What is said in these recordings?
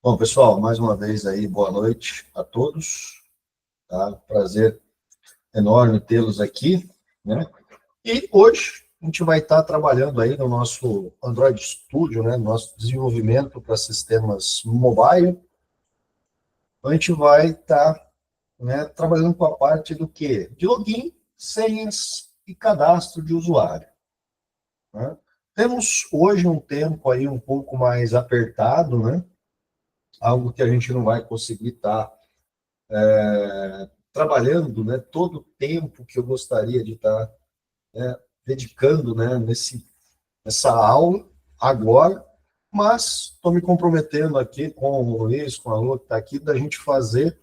Bom, pessoal, mais uma vez aí, boa noite a todos, tá? Prazer enorme tê-los aqui, né? E hoje a gente vai estar trabalhando aí no nosso Android Studio, né? Nosso desenvolvimento para sistemas mobile. A gente vai estar, né, trabalhando com a parte do quê? De login, senhas e cadastro de usuário, né? Temos hoje um tempo aí um pouco mais apertado, né? Algo que a gente não vai conseguir estar trabalhando, né, todo o tempo que eu gostaria de estar, né, dedicando, né, nessa aula agora, mas estou me comprometendo aqui com o Luiz, com a Lu, que está aqui, da gente fazer,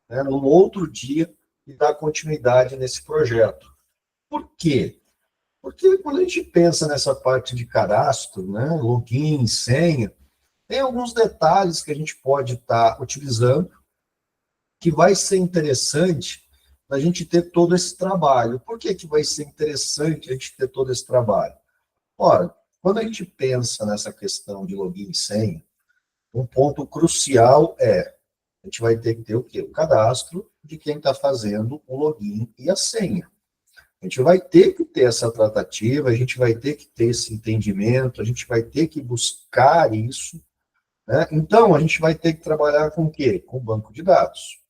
né, num outro dia e dar continuidade nesse projeto. Por quê? Porque quando a gente pensa nessa parte de cadastro, né, login, senha, tem alguns detalhes que a gente pode estar utilizando que vai ser interessante a gente ter todo esse trabalho. Por que vai ser interessante a gente ter todo esse trabalho? Ora, quando a gente pensa nessa questão de login e senha, um ponto crucial é a gente vai ter que ter o quê? O cadastro de quem está fazendo o login e a senha. A gente vai ter que ter essa tratativa, a gente vai ter que ter esse entendimento, a gente vai ter que buscar isso, né? Então, a gente vai ter que trabalhar com o quê? Com o banco de dados.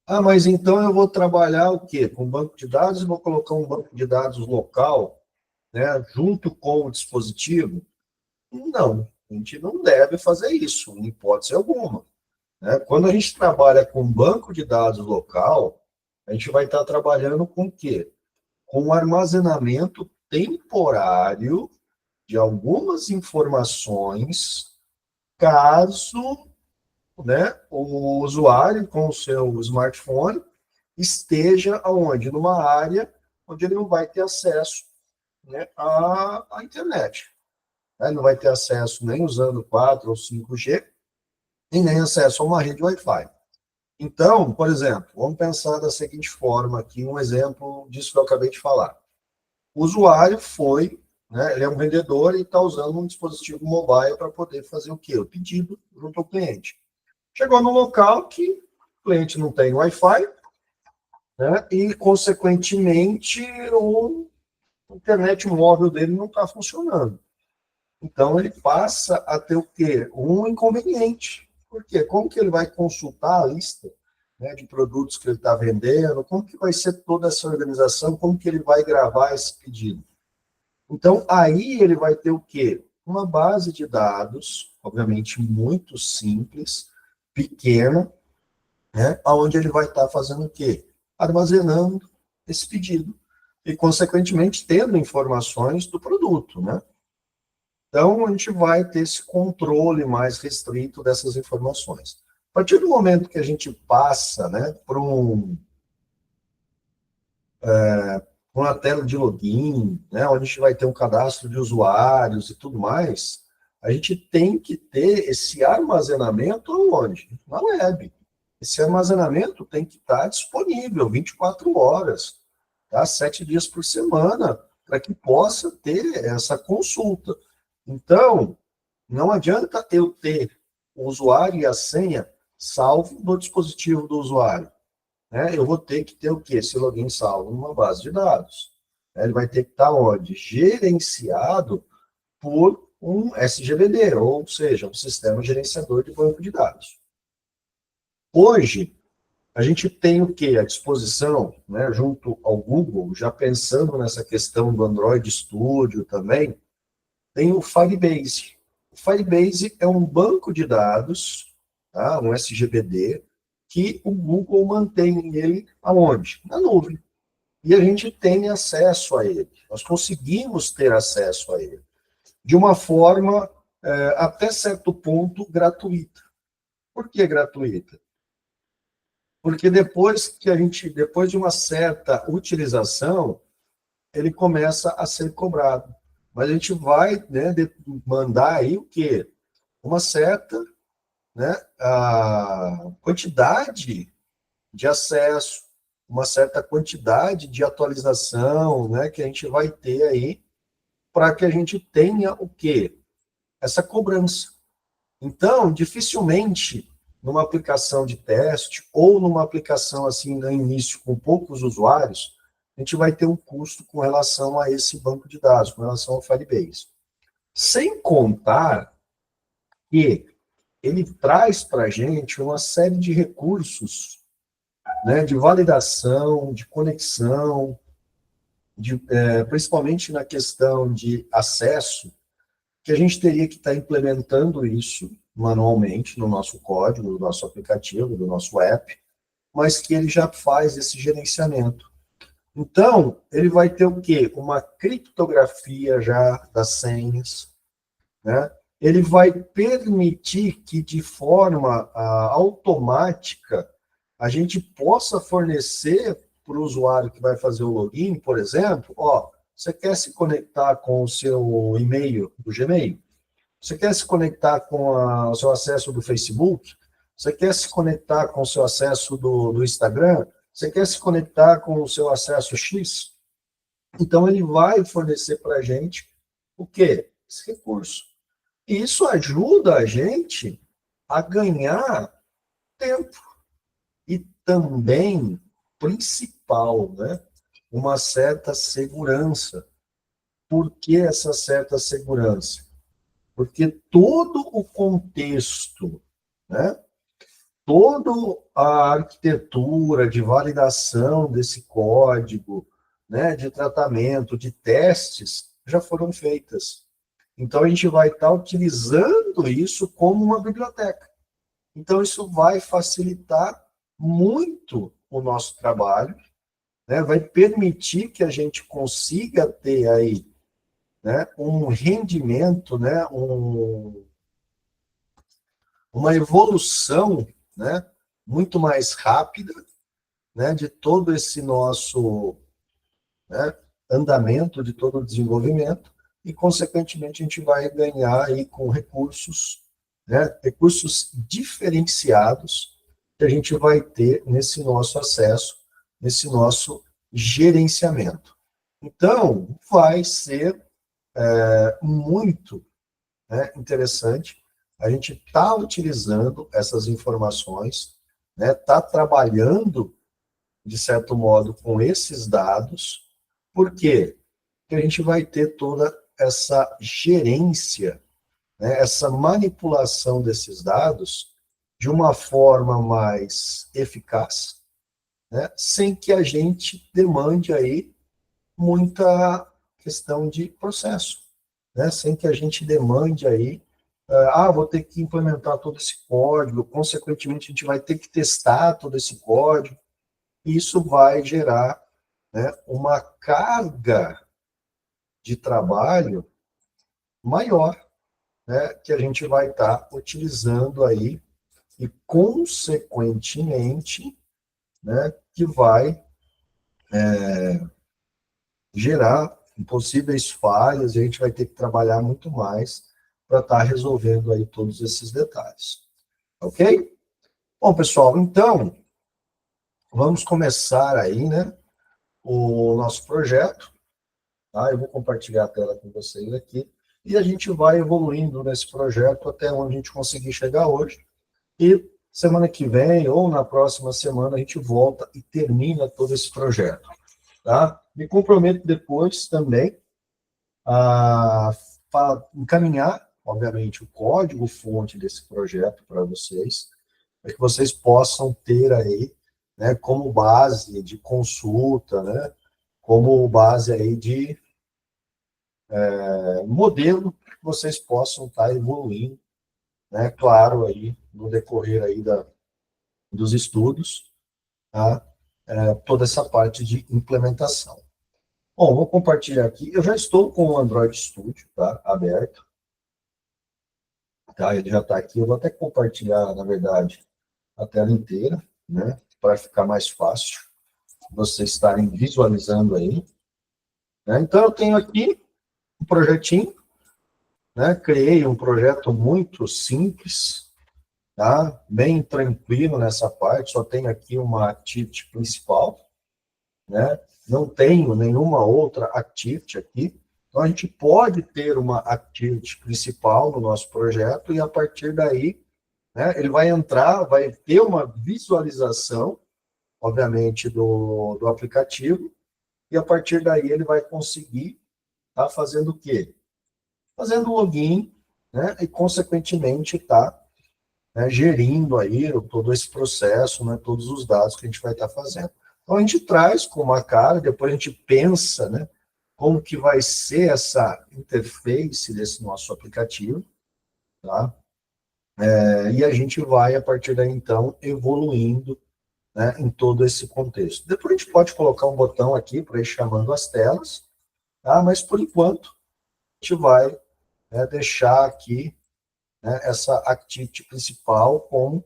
Ah, mas então eu vou trabalhar o quê? Com banco de dados e vou colocar um banco de dados local, né, junto com o dispositivo? Não, a gente não deve fazer isso, em hipótese alguma, né? Quando a gente trabalha com banco de dados local, a gente vai estar trabalhando com o quê? Com o armazenamento temporário de algumas informações, caso, né, o usuário com o seu smartphone esteja aonde? Numa área onde ele não vai ter acesso, né, à internet. Né? Não vai ter acesso nem usando 4 ou 5G, e nem acesso a uma rede Wi-Fi. Então, por exemplo, vamos pensar da seguinte forma aqui, um exemplo disso que eu acabei de falar. O usuário foi, né, ele é um vendedor e está usando um dispositivo mobile para poder fazer o quê? O pedido junto ao cliente. Chegou no local que o cliente não tem Wi-Fi, né, e, consequentemente, o internet móvel dele não está funcionando. Então, ele passa a ter o quê? Um inconveniente. Por quê? Como que ele vai consultar a lista, né, de produtos que ele está vendendo? Como que vai ser toda essa organização? Como que ele vai gravar esse pedido? Então, aí ele vai ter o quê? Uma base de dados, obviamente muito simples, pequena, né, onde ele vai estar fazendo o quê? Armazenando esse pedido e, consequentemente, tendo informações do produto, né? Então, a gente vai ter esse controle mais restrito dessas informações. A partir do momento que a gente passa, né, para uma tela de login, né, onde a gente vai ter um cadastro de usuários e tudo mais, a gente tem que ter esse armazenamento onde? Na web. Esse armazenamento tem que estar disponível 24 horas, tá? 7 dias por semana, para que possa ter essa consulta. Então, não adianta eu ter o usuário e a senha salvo no dispositivo do usuário, né? Eu vou ter que ter o quê? Esse login salvo numa base de dados. Ele vai ter que estar onde? Gerenciado por um SGBD, ou seja, um sistema gerenciador de banco de dados. Hoje, a gente tem o quê? À disposição, né, junto ao Google, já pensando nessa questão do Android Studio também, tem o Firebase. O Firebase é um banco de dados, tá? Um SGBD, que o Google mantém ele aonde? Na nuvem. E a gente tem acesso a ele. Nós conseguimos ter acesso a ele. De uma forma, até certo ponto, gratuita. Por que gratuita? Porque depois de uma certa utilização, ele começa a ser cobrado. Mas a gente vai, né, mandar aí o quê? Uma certa, né, a quantidade de acesso, uma certa quantidade de atualização, né, que a gente vai ter aí para que a gente tenha o quê? Essa cobrança. Então, dificilmente, numa aplicação de teste, ou numa aplicação assim, no início, com poucos usuários, a gente vai ter um custo com relação a esse banco de dados, com relação ao Firebase. Sem contar que ele traz para a gente uma série de recursos, né, de validação, de conexão, principalmente na questão de acesso, que a gente teria que estar implementando isso manualmente no nosso código, no nosso aplicativo, do nosso app, mas que ele já faz esse gerenciamento. Então, ele vai ter o quê? Uma criptografia já das senhas, né? Ele vai permitir que, de forma automática, a gente possa fornecer para o usuário que vai fazer o login, por exemplo, você quer se conectar com o seu e-mail do Gmail? Você quer se conectar com o seu acesso do Facebook? Você quer se conectar com o seu acesso do Instagram? Você quer se conectar com o seu acesso X? Então, ele vai fornecer para a gente o quê? Esse recurso. E isso ajuda a gente a ganhar tempo. E também, principal, né? Uma certa segurança. Por que essa certa segurança? Porque todo o contexto, né? Toda a arquitetura de validação desse código, né? De tratamento, de testes, já foram feitas. Então, a gente vai estar utilizando isso como uma biblioteca. Então, isso vai facilitar muito o nosso trabalho, né? Vai permitir que a gente consiga ter aí, né, um rendimento, né, uma evolução, né, muito mais rápida, né, de todo esse nosso, né, andamento, de todo o desenvolvimento, e, consequentemente, a gente vai ganhar aí com recursos, né, recursos diferenciados que a gente vai ter nesse nosso acesso, nesse nosso gerenciamento. Então, vai ser muito, né, interessante a gente está utilizando essas informações, né, está trabalhando, de certo modo, com esses dados. Por quê? Porque a gente vai ter toda essa gerência, né, essa manipulação desses dados de uma forma mais eficaz, né, sem que a gente demande aí muita questão de processo, né, sem que a gente demande aí, vou ter que implementar todo esse código, consequentemente a gente vai ter que testar todo esse código, e isso vai gerar, né, uma carga de trabalho maior, né, que a gente vai estar utilizando aí, e consequentemente, né, que vai gerar possíveis falhas, e a gente vai ter que trabalhar muito mais para estar resolvendo aí todos esses detalhes. Ok? Bom, pessoal, então, vamos começar aí, né, o nosso projeto, tá? Eu vou compartilhar a tela com vocês aqui, e a gente vai evoluindo nesse projeto até onde a gente conseguir chegar hoje, e semana que vem, ou na próxima semana, a gente volta e termina todo esse projeto, tá? Me comprometo depois também a encaminhar, obviamente, o código-fonte desse projeto para vocês, para que vocês possam ter aí, né, como base de consulta, né, como base aí de modelo que vocês possam estar evoluindo, né, claro, aí, no decorrer aí dos estudos, tá, toda essa parte de implementação. Bom, vou compartilhar aqui. Eu já estou com o Android Studio, tá, aberto. Tá, ele já está aqui. Eu vou até compartilhar, na verdade, a tela inteira, né, para ficar mais fácil vocês estarem visualizando aí. Né? Então, eu tenho aqui um projetinho, né, criei um projeto muito simples, tá, bem tranquilo nessa parte, só tenho aqui uma activity principal, né, não tenho nenhuma outra activity aqui, Então, a gente pode ter uma activity principal no nosso projeto e, a partir daí, né, ele vai entrar, vai ter uma visualização, obviamente, do aplicativo, e, a partir daí, ele vai conseguir estar fazendo o quê? Fazendo o login, né, e, consequentemente, tá, né, gerindo aí todo esse processo, né, todos os dados que a gente vai estar fazendo. Então, a gente traz com uma cara, depois a gente pensa, né, como que vai ser essa interface desse nosso aplicativo, tá? E a gente vai, a partir daí, então, evoluindo, né, em todo esse contexto. Depois a gente pode colocar um botão aqui para ir chamando as telas, tá? Mas, por enquanto, a gente vai, né, deixar aqui, né, essa activity principal como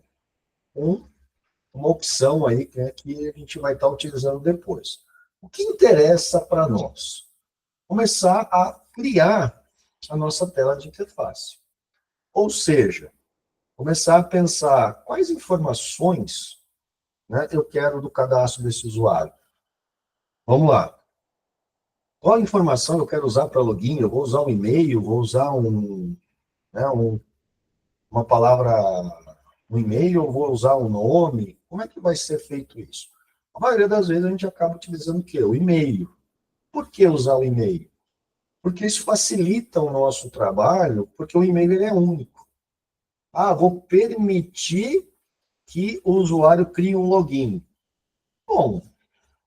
uma opção aí, né, que a gente vai estar utilizando depois. O que interessa para nós? Começar a criar a nossa tela de interface. Ou seja, começar a pensar quais informações, né, eu quero do cadastro desse usuário. Vamos lá. Qual informação eu quero usar para login? Eu vou usar um e-mail, vou usar né, uma palavra, um e-mail, ou vou usar um nome? Como é que vai ser feito isso? A maioria das vezes a gente acaba utilizando o quê? O e-mail. Por que usar o e-mail? Porque isso facilita o nosso trabalho, porque o e-mail ele é único. Ah, vou permitir que o usuário crie um login. Bom,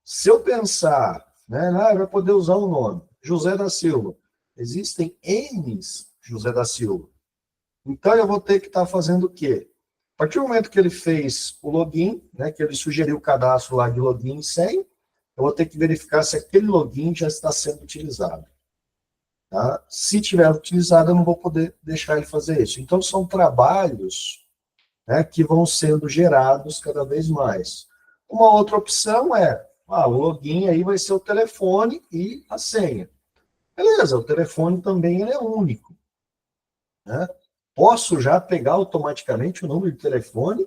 se eu pensar, né, vai poder usar o nome, José da Silva. Existem N's José da Silva. Então, eu vou ter que estar fazendo o quê? A partir do momento que ele fez o login, né, que ele sugeriu o cadastro lá de login e senha, eu vou ter que verificar se aquele login já está sendo utilizado. Tá? Se tiver utilizado, eu não vou poder deixar ele fazer isso. Então, são trabalhos, né, que vão sendo gerados cada vez mais. Uma outra opção é, o login aí vai ser o telefone e a senha. Beleza, o telefone também ele é único. Né? Posso já pegar automaticamente o número de telefone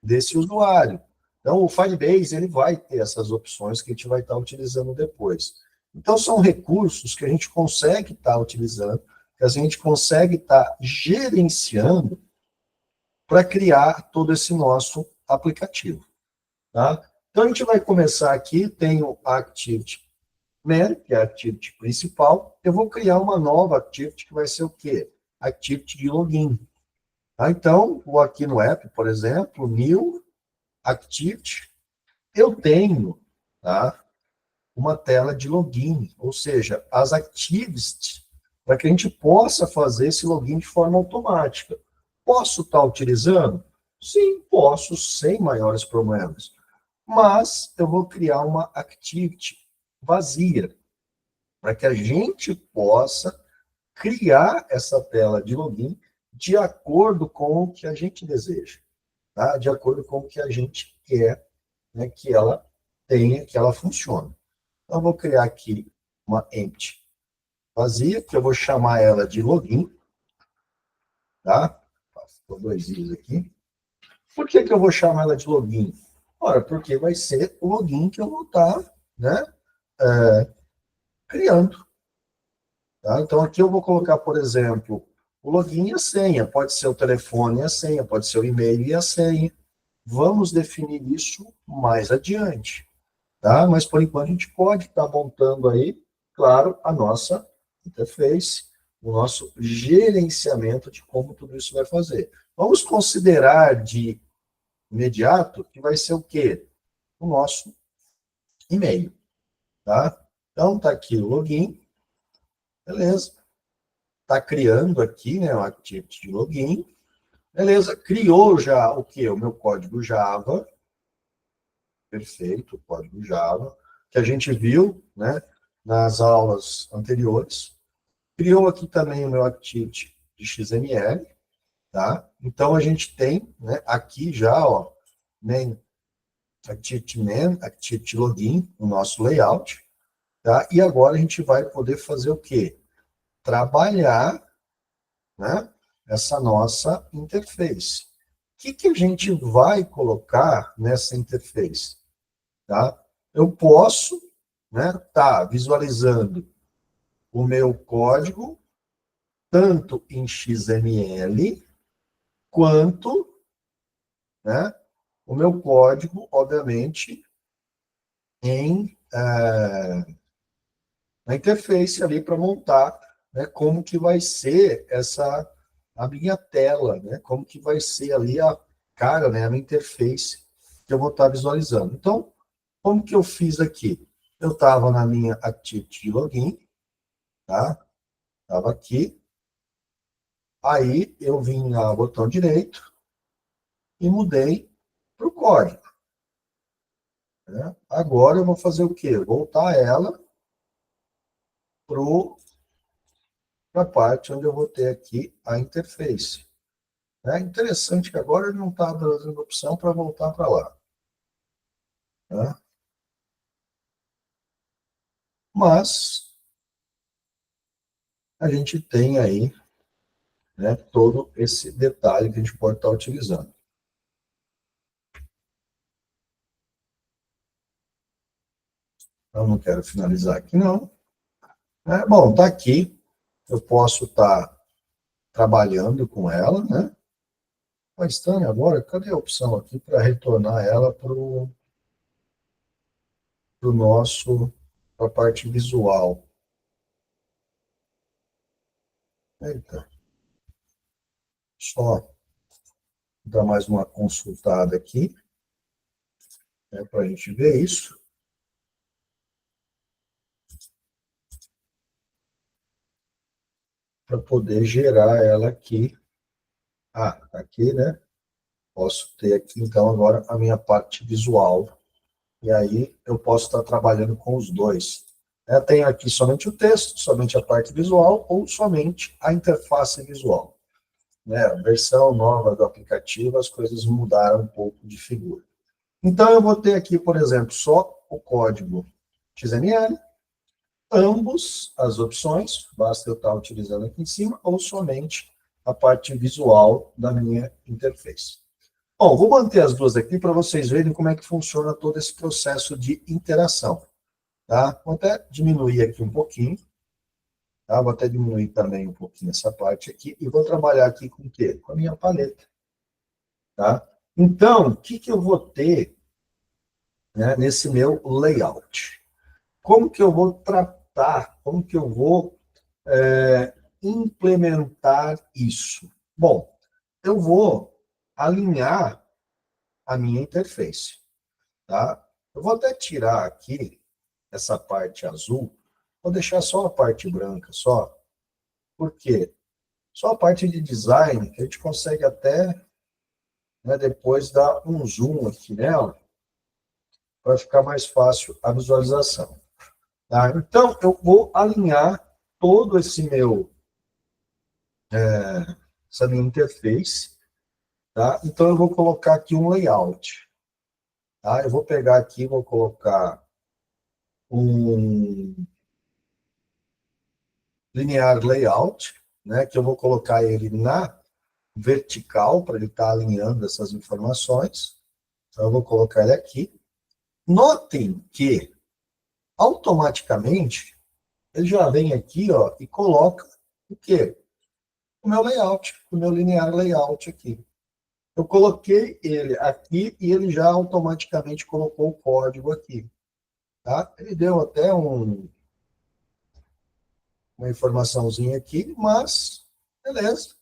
desse usuário. Então, o Firebase ele vai ter essas opções que a gente vai estar utilizando depois. Então, são recursos que a gente consegue estar utilizando, que a gente consegue estar gerenciando para criar todo esse nosso aplicativo. Tá? Então, a gente vai começar aqui, tem o Activity Man, que é a Activity principal. Eu vou criar uma nova Activity que vai ser o quê? Activity de login. Tá? Então, vou aqui no app, por exemplo, New Activity, eu tenho, tá, uma tela de login, ou seja, as activities, para que a gente possa fazer esse login de forma automática. Posso estar utilizando? Sim, posso, sem maiores problemas. Mas eu vou criar uma activity vazia, para que a gente possa criar essa tela de login de acordo com o que a gente deseja, tá? De acordo com o que a gente quer, né, que ela tenha, que ela funcione. Então, eu vou criar aqui uma empty vazia, que eu vou chamar ela de login, tá? Ficou dois i's aqui. Por que eu vou chamar ela de login? Ora, porque vai ser o login que eu vou estar, né, criando. Tá? Então, aqui eu vou colocar, por exemplo, o login e a senha. Pode ser o telefone e a senha, pode ser o e-mail e a senha. Vamos definir isso mais adiante. Tá? Mas, por enquanto, a gente pode estar montando aí, claro, a nossa interface, o nosso gerenciamento de como tudo isso vai fazer. Vamos considerar de imediato que vai ser o quê? O nosso e-mail. Tá? Então, está aqui o login. Beleza. Está criando aqui, né, o activity de login. Beleza. Criou já o quê? O meu código Java. Perfeito, o código Java, que a gente viu, né, nas aulas anteriores. Criou aqui também o meu activity de XML, tá? Então, a gente tem, né, aqui já, ó, main, activity man, activity login, o nosso layout, tá? E agora a gente vai poder fazer o quê? Trabalhar, né, essa nossa interface. O que a gente vai colocar nessa interface? Tá? Eu posso, né, tá visualizando o meu código, tanto em XML, quanto, né, o meu código, obviamente, em na interface ali para montar, né, como que vai ser a minha tela, né, como que vai ser ali a cara, né, a minha interface que eu vou estar visualizando. Então, como que eu fiz aqui? Eu estava na minha Activity de Login, tá? Estava aqui. Aí eu vim no botão direito e mudei para o código, né? Agora eu vou fazer o quê? Voltar ela para a parte onde eu vou ter aqui a interface. É interessante que agora ele não está dando opção para voltar para lá, né? Mas a gente tem aí, né, todo esse detalhe que a gente pode estar utilizando. Eu não quero finalizar aqui, não. Bom, está aqui. Eu posso estar trabalhando com ela, né? Mas, Tânia, agora, cadê a opção aqui para retornar ela para o para a parte visual? Eita, só dar mais uma consultada aqui, né, para a gente ver isso. Para poder gerar ela aqui. Ah, tá aqui, né? Posso ter aqui, então, agora a minha parte visual. E aí eu posso estar trabalhando com os dois. Eu tenho aqui somente o texto, somente a parte visual, ou somente a interface visual. Né? A versão nova do aplicativo, as coisas mudaram um pouco de figura. Então, eu vou ter aqui, por exemplo, só o código XML, ambos as opções, basta eu estar utilizando aqui em cima, ou somente a parte visual da minha interface. Bom, vou manter as duas aqui para vocês verem como é que funciona todo esse processo de interação. Tá? Vou até diminuir aqui um pouquinho. Tá? Vou até diminuir também um pouquinho essa parte aqui. E vou trabalhar aqui com o quê? Com a minha paleta. Tá? Então, o que eu vou ter, né, nesse meu layout? Como que eu vou tratar, como que eu vou implementar isso? Bom, eu vou alinhar a minha interface. Tá? Eu vou até tirar aqui essa parte azul, vou deixar só a parte branca, só. Por quê? Só a parte de design, que a gente consegue até, né, depois dar um zoom aqui nela, para ficar mais fácil a visualização. Tá? Então, eu vou alinhar todo essa minha interface. Tá? Então, eu vou colocar aqui um layout. Tá? Eu vou pegar aqui, vou colocar um linear layout, né, que eu vou colocar ele na vertical, para ele estar alinhando essas informações. Então, eu vou colocar ele aqui. Notem que, automaticamente, ele já vem aqui, ó, e coloca o quê? O meu layout, o meu linear layout aqui. Eu coloquei ele aqui e ele já automaticamente colocou o código aqui. Tá? Ele deu até uma informaçãozinha aqui, mas beleza.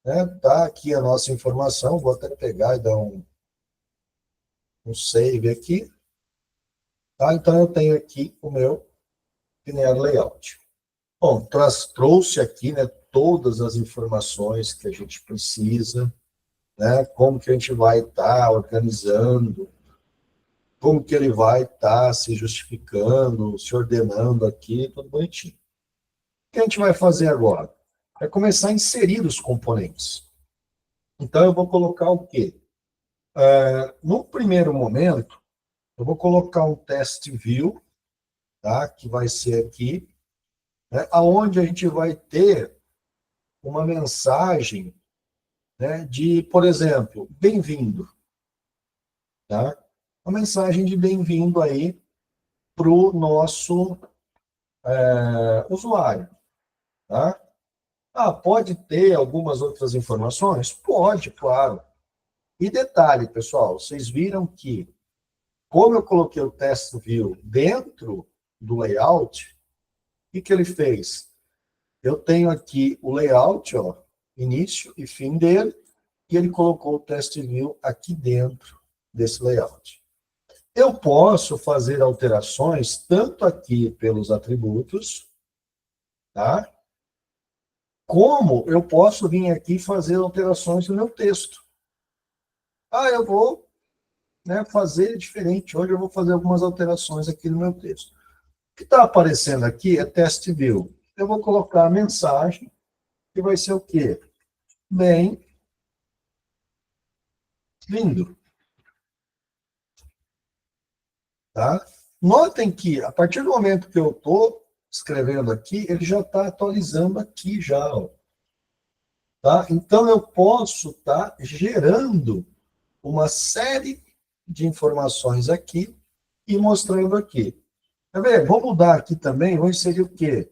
Né? Tá aqui a nossa informação. Vou até pegar e dar um save aqui. Tá? Então, eu tenho aqui o meu linear layout. Bom, trouxe aqui, né, todas as informações que a gente precisa, né, como que a gente vai estar organizando, como que ele vai estar se justificando, se ordenando aqui, tudo bonitinho. O que a gente vai fazer agora? É começar a inserir os componentes. Então, eu vou colocar o quê? No primeiro momento, eu vou colocar um test view, tá, que vai ser aqui, né, onde a gente vai ter uma mensagem, né, de, por exemplo, bem-vindo. Tá? Uma mensagem de bem-vindo aí para o nosso usuário, tá? Ah, pode ter algumas outras informações? Pode, claro. E detalhe, pessoal, vocês viram que, como eu coloquei o test view dentro do layout, o que ele fez? Eu tenho aqui o layout, ó, início e fim dele, e ele colocou o test view aqui dentro desse layout. Eu posso fazer alterações tanto aqui pelos atributos, tá? Como eu posso vir aqui e fazer alterações no meu texto. Ah, eu vou, né, fazer diferente. Hoje eu vou fazer algumas alterações aqui no meu texto. O que está aparecendo aqui é test view. Eu vou colocar a mensagem, que vai ser o quê? Bem-vindo. Tá? Notem que, a partir do momento que eu estou escrevendo aqui, ele já está atualizando aqui já. Ó, tá? Então, eu posso estar gerando uma série de informações aqui e mostrando aqui. Quer ver? Vou mudar aqui também, vou inserir o quê?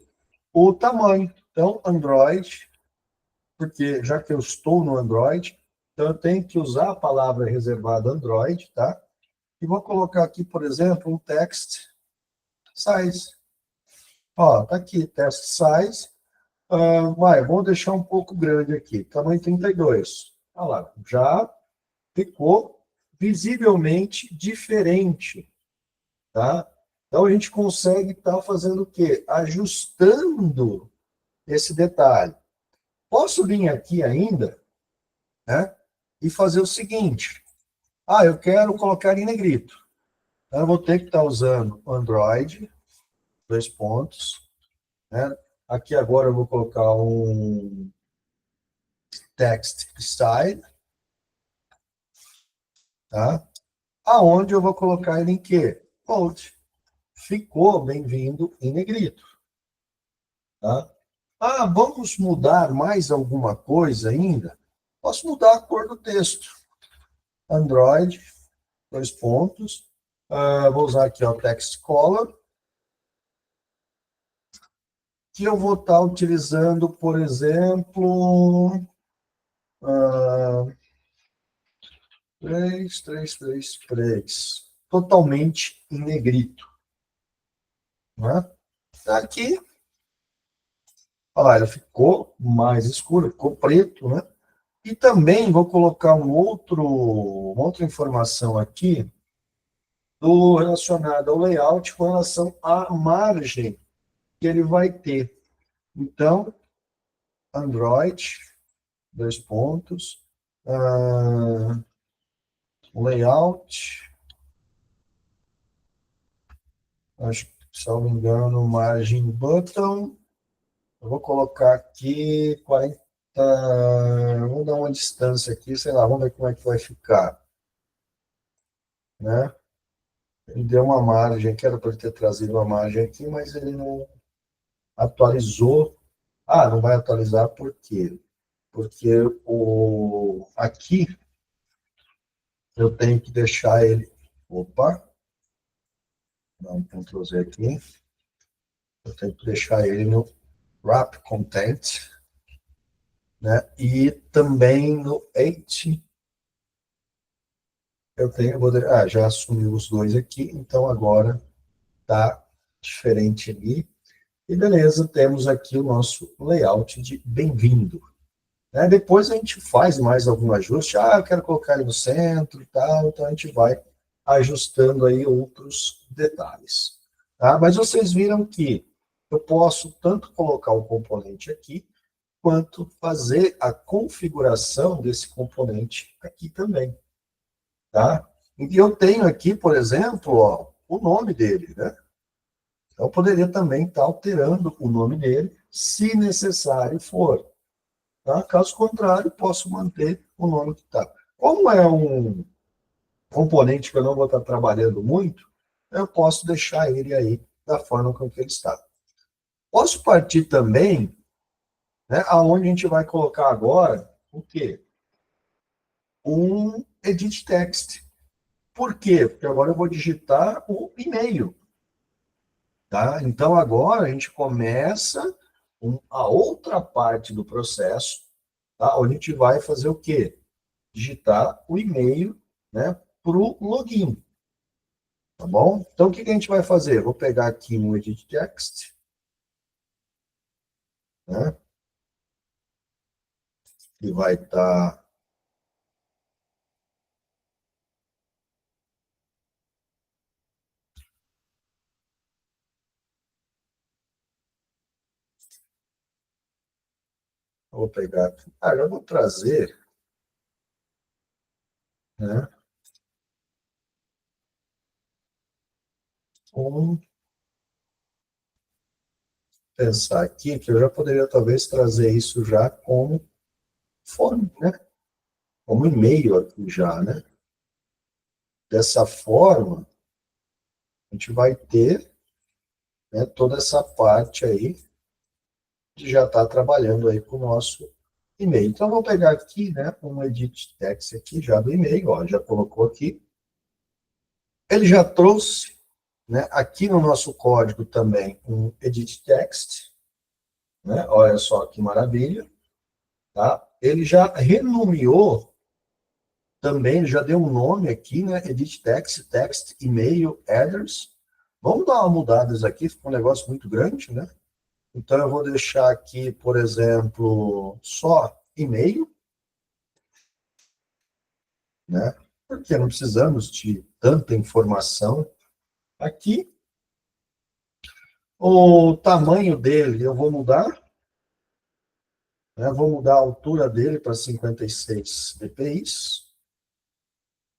O tamanho. Então, Android, porque já que eu estou no Android, então eu tenho que usar a palavra reservada Android, tá? E vou colocar aqui, por exemplo, um text size. Ó, tá aqui, text size. Vou deixar um pouco grande aqui, tamanho 32. Olha lá, já ficou visivelmente diferente, tá? Então, a gente consegue estar fazendo o quê? Ajustando esse detalhe. Posso vir aqui ainda, né, e fazer o seguinte. Ah, eu quero colocar em negrito. Então, eu vou ter que estar usando Android, dois pontos, né? Aqui agora eu vou colocar um text style, tá? Aonde eu vou colocar ele em quê? Bold. Ficou bem-vindo em negrito, tá? Ah, vamos mudar mais alguma coisa ainda? Posso mudar a cor do texto. Android, dois pontos. Vou usar aqui o text color, que eu vou estar utilizando, por exemplo, 3333, totalmente em negrito, né? Aqui, olha, ele ficou mais escuro, ficou preto, né? E também vou colocar uma outra informação aqui relacionada ao layout com relação à margem que ele vai ter. Então, Android, dois pontos, layout, acho que, se não me engano, margem button, eu vou colocar aqui 40, vamos dar uma distância aqui, sei lá, vamos ver como é que vai ficar, né? Ele deu uma margem, que era para ter trazido uma margem aqui, mas ele não atualizou. Ah, não vai atualizar por quê? Porque aqui eu tenho que deixar ele. Opa, dá um Ctrl Z aqui. Eu tenho que deixar ele no wrap content, né? E também no 8. Já assumi os dois aqui, então agora tá diferente ali. E beleza, temos aqui o nosso layout de bem-vindo. Né? Depois a gente faz mais algum ajuste. Ah, eu quero colocar ele no centro e tal, então a gente vai ajustando aí outros detalhes. Tá? Mas vocês viram que eu posso tanto colocar o componente aqui, quanto fazer a configuração desse componente aqui também. Tá? E eu tenho aqui, por exemplo, ó, o nome dele, né? Então, eu poderia também estar alterando o nome dele, se necessário for. Tá? Caso contrário, posso manter o nome que está. Como é um componente que eu não vou estar trabalhando muito, eu posso deixar ele aí da forma com que ele está. Posso partir também, né, aonde a gente vai colocar agora o quê? Um edit text. Por quê? Porque agora eu vou digitar o e-mail. Tá? Então, agora a gente começa a outra parte do processo, tá? Onde a gente vai fazer o quê? Digitar o e-mail, né, para o login, tá bom? Então, o que que a gente vai fazer? Eu vou pegar aqui no Edit Text, né, que vai estar... Vou pegar aqui. Eu vou trazer, né, um... Pensar aqui que eu já poderia talvez trazer isso já como forma, né? Como e-mail aqui já, né? Dessa forma, a gente vai ter, né, toda essa parte aí de já estar trabalhando aí com o nosso e-mail. Então, eu vou pegar aqui, né, um edit text aqui já do e-mail, ó, já colocou aqui. Ele já trouxe, né, aqui no nosso código também um edit text, né? Olha só que maravilha, tá? Ele já renomeou também, ele já deu um nome aqui, né? Edit text, text, e-mail, headers. Vamos dar uma mudada aqui, ficou um negócio muito grande, né? Então, eu vou deixar aqui, por exemplo, só e-mail, né? Porque não precisamos de tanta informação aqui. O tamanho dele eu vou mudar, né? Vou mudar a altura dele para 56 dpi,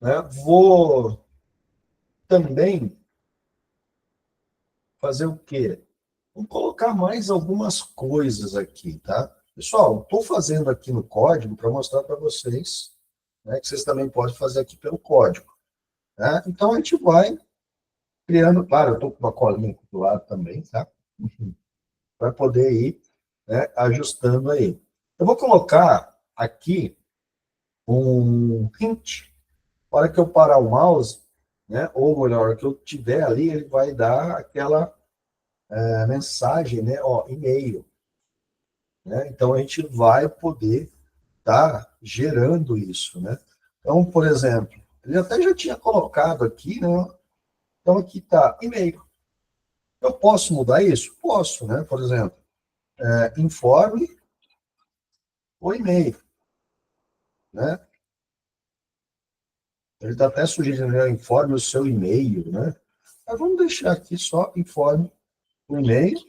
né? Vou também fazer o quê? Vou colocar mais algumas coisas aqui, tá? Pessoal, estou fazendo aqui no código para mostrar para vocês, né, que vocês também podem fazer aqui pelo código, né? Então, a gente vai criando, claro, eu estou com uma colinha aqui do lado também, tá? Para poder ir, né, ajustando aí. Eu vou colocar aqui um hint. Na hora que eu parar o mouse, né, ou melhor, na hora que eu tiver ali, ele vai dar aquela mensagem, né, ó, e-mail, né? Então, a gente vai poder estar gerando isso, né? Então, por exemplo, ele até já tinha colocado aqui, né? Então, aqui está e-mail. Eu posso mudar isso? Posso, né? Por exemplo, informe o e-mail, né? Ele está até sugerindo, né, informe o seu e-mail, né? Mas vamos deixar aqui só informe o e-mail,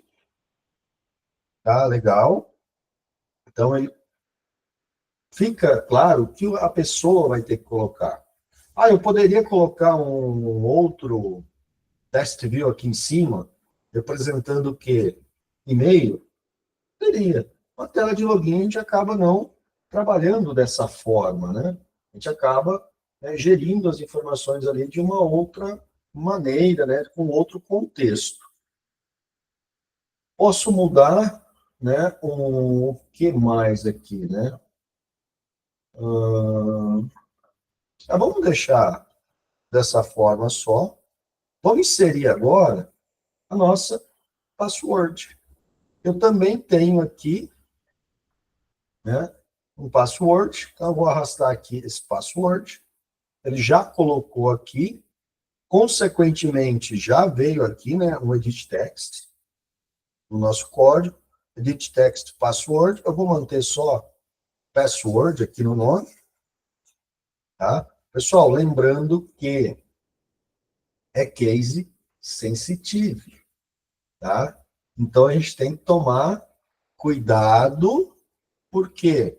tá? Legal. Então, ele fica claro que a pessoa vai ter que colocar. Eu poderia colocar um outro test view aqui em cima, representando o quê? E-mail? Poderia. A tela de login a gente acaba não trabalhando dessa forma, né? A gente acaba, né, gerindo as informações ali de uma outra maneira, né, com outro contexto. Posso mudar, né, o que mais aqui, né? Vamos deixar dessa forma só. Vamos inserir agora a nossa password. Eu também tenho aqui, né, um password, então eu vou arrastar aqui esse password. Ele já colocou aqui, consequentemente já veio aqui, né, um edit text no nosso código, edit text password. Eu vou manter só password aqui no nome, tá? Pessoal, lembrando que é case sensitive, tá? Então a gente tem que tomar cuidado, por quê?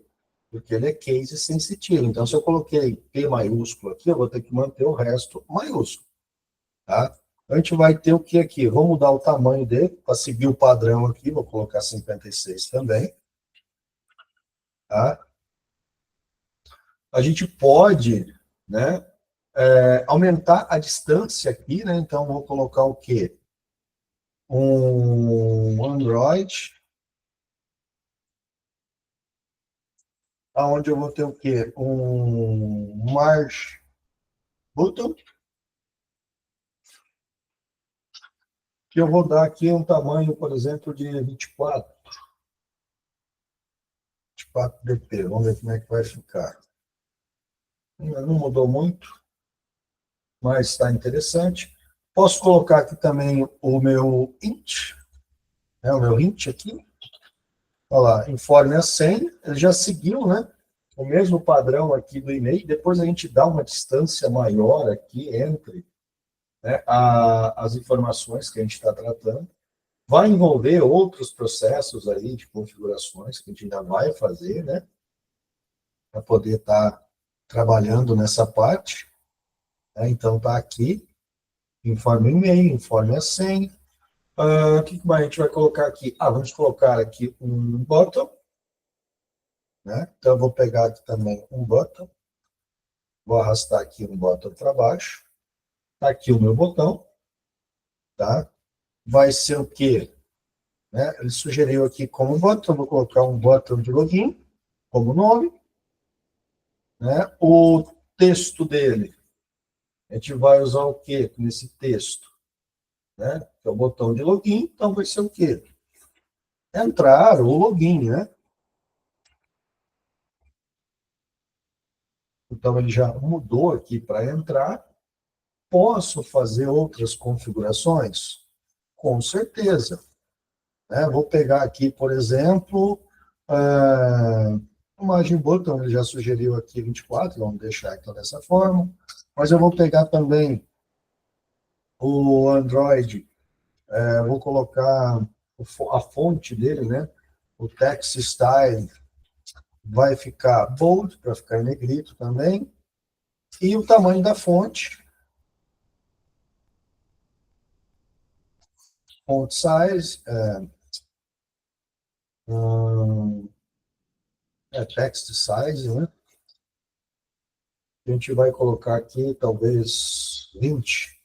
Porque ele é case sensitivo. Então, se eu coloquei P maiúsculo aqui, eu vou ter que manter o resto maiúsculo, tá? A gente vai ter o que aqui? Vou mudar o tamanho dele, para seguir o padrão aqui, vou colocar 56 também, tá? A gente pode, né, aumentar a distância aqui, né? Então, vou colocar o quê? Um Android, aonde eu vou ter o quê? Um March Button, que eu vou dar aqui um tamanho, por exemplo, de 24 dp. Vamos ver como é que vai ficar. Não mudou muito, mas está interessante. Posso colocar aqui também o meu int, o meu int aqui. Olha lá, informe a senha. Ele já seguiu, né? O mesmo padrão aqui do e-mail. Depois a gente dá uma distância maior aqui entre, né, as informações que a gente está tratando. Vai envolver outros processos aí de configurações que a gente ainda vai fazer, né? Para poder estar trabalhando nessa parte. Né? Então, está aqui, informe o e-mail, informe a senha. O que mais a gente vai colocar aqui? Vamos colocar aqui um button, né? Então, eu vou pegar aqui também um button, vou arrastar aqui um button para baixo. Está aqui o meu botão, tá? Vai ser o quê? Né? Ele sugeriu aqui como button, vou colocar um button de login, como nome, né? O texto dele, a gente vai usar o quê nesse texto? Né? Que é o botão de login, então vai ser o quê? Entrar ou login, né? Então ele já mudou aqui para entrar. Posso fazer outras configurações? Com certeza. Né? Vou pegar aqui, por exemplo, o margin button, ele já sugeriu aqui 24, vamos deixar então dessa forma. Mas eu vou pegar também o Android, vou colocar a fonte dele, né? O text style vai ficar bold, para ficar em negrito também. E o tamanho da fonte, font size, text size, né? A gente vai colocar aqui talvez 20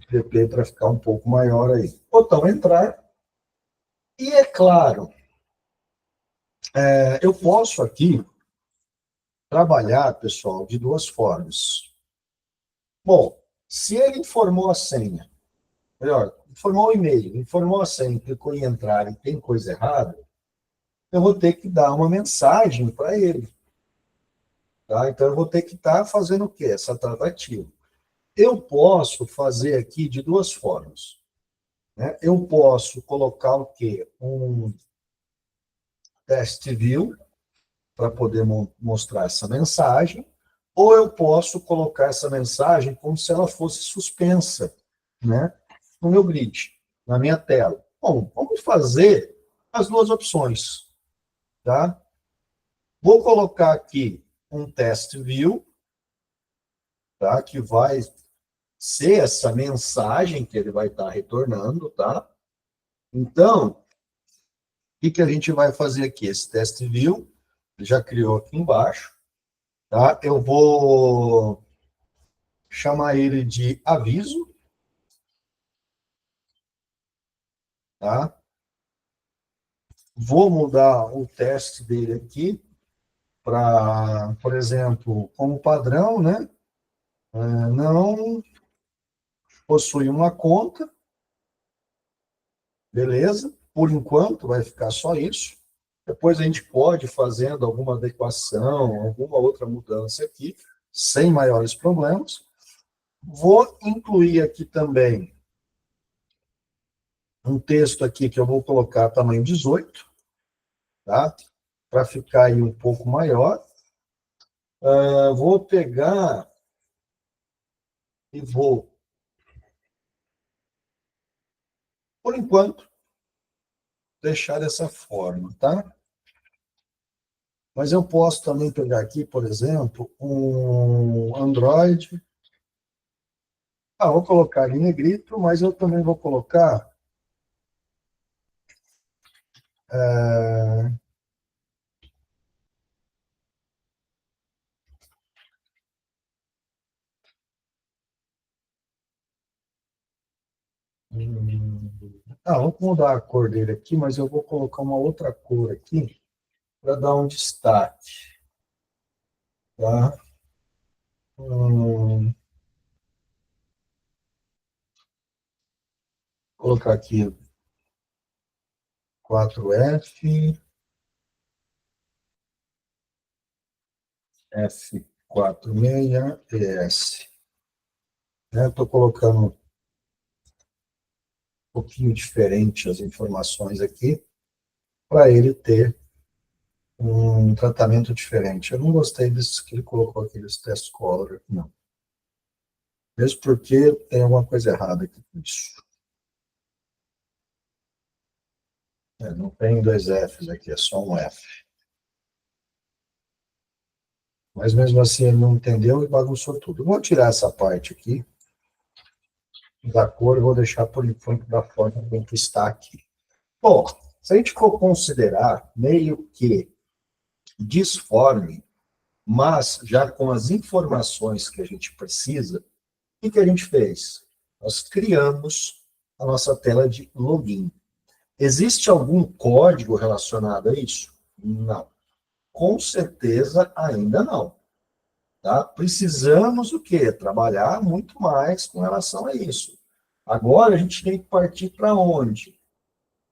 pp para ficar um pouco maior aí. Botão entrar. E é claro, eu posso aqui trabalhar, pessoal, de duas formas. Bom, se ele informou a senha, melhor, informou o e-mail, informou a senha, clicou em entrar e tem coisa errada, eu vou ter que dar uma mensagem para ele. Tá? Então, eu vou ter que estar fazendo o quê? Essa tratativa. Eu posso fazer aqui de duas formas. Né? Eu posso colocar o quê? Um test view, para poder mostrar essa mensagem, ou eu posso colocar essa mensagem como se ela fosse suspensa, né, no meu grid, na minha tela. Bom, vamos fazer as duas opções, tá? Vou colocar aqui um test view, tá, que vai ser essa mensagem que ele vai estar retornando, tá? Então, o que a gente vai fazer aqui? Esse test view, ele já criou aqui embaixo, tá? Eu vou chamar ele de aviso, tá? Vou mudar o teste dele aqui para, por exemplo, como padrão, né? Não possui uma conta, beleza? Por enquanto vai ficar só isso. Depois a gente pode ir fazendo alguma adequação, alguma outra mudança aqui, sem maiores problemas. Vou incluir aqui também um texto aqui que eu vou colocar tamanho 18, tá? Para ficar aí um pouco maior. Vou pegar e vou, por enquanto, deixar dessa forma, tá? Mas eu posso também pegar aqui, por exemplo, um Android. Vou colocar em negrito, mas eu também vou colocar é, vamos mudar a cor dele aqui, mas eu vou colocar uma outra cor aqui para dar um destaque, tá? Hum, aqui 4F, F46 ES. Estou colocando um pouquinho diferente as informações aqui, para ele ter um tratamento diferente. Eu não gostei disso que ele colocou aqueles test color, não. Mesmo porque tem alguma coisa errada aqui com isso. Não tem dois Fs aqui, é só um F. Mas mesmo assim ele não entendeu e bagunçou tudo. Eu vou tirar essa parte aqui da cor e vou deixar por enquanto da forma como que está aqui. Bom, se a gente for considerar meio que disforme, mas já com as informações que a gente precisa, o que a gente fez? Nós criamos a nossa tela de login. Existe algum código relacionado a isso? Não. Com certeza ainda não. Tá? Precisamos o quê? Trabalhar muito mais com relação a isso. Agora a gente tem que partir para onde?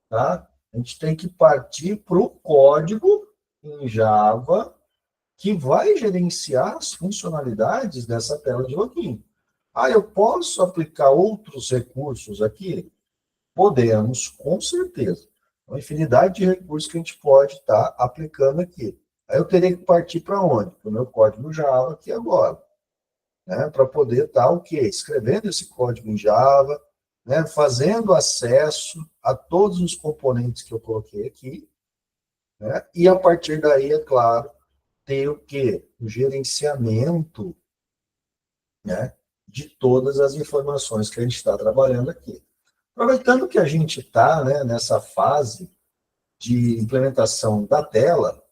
Tá? A gente tem que partir para o código em Java que vai gerenciar as funcionalidades dessa tela de login. Eu posso aplicar outros recursos aqui? Podemos, com certeza. Uma infinidade de recursos que a gente pode estar aplicando aqui. Aí eu teria que partir para onde? Para o meu código Java aqui agora. Né? Para poder estar o quê? Escrevendo esse código em Java, né? Fazendo acesso a todos os componentes que eu coloquei aqui. Né? E a partir daí, é claro, ter o quê? O gerenciamento, né, de todas as informações que a gente está trabalhando aqui. Aproveitando que a gente está, né, nessa fase de implementação da tela,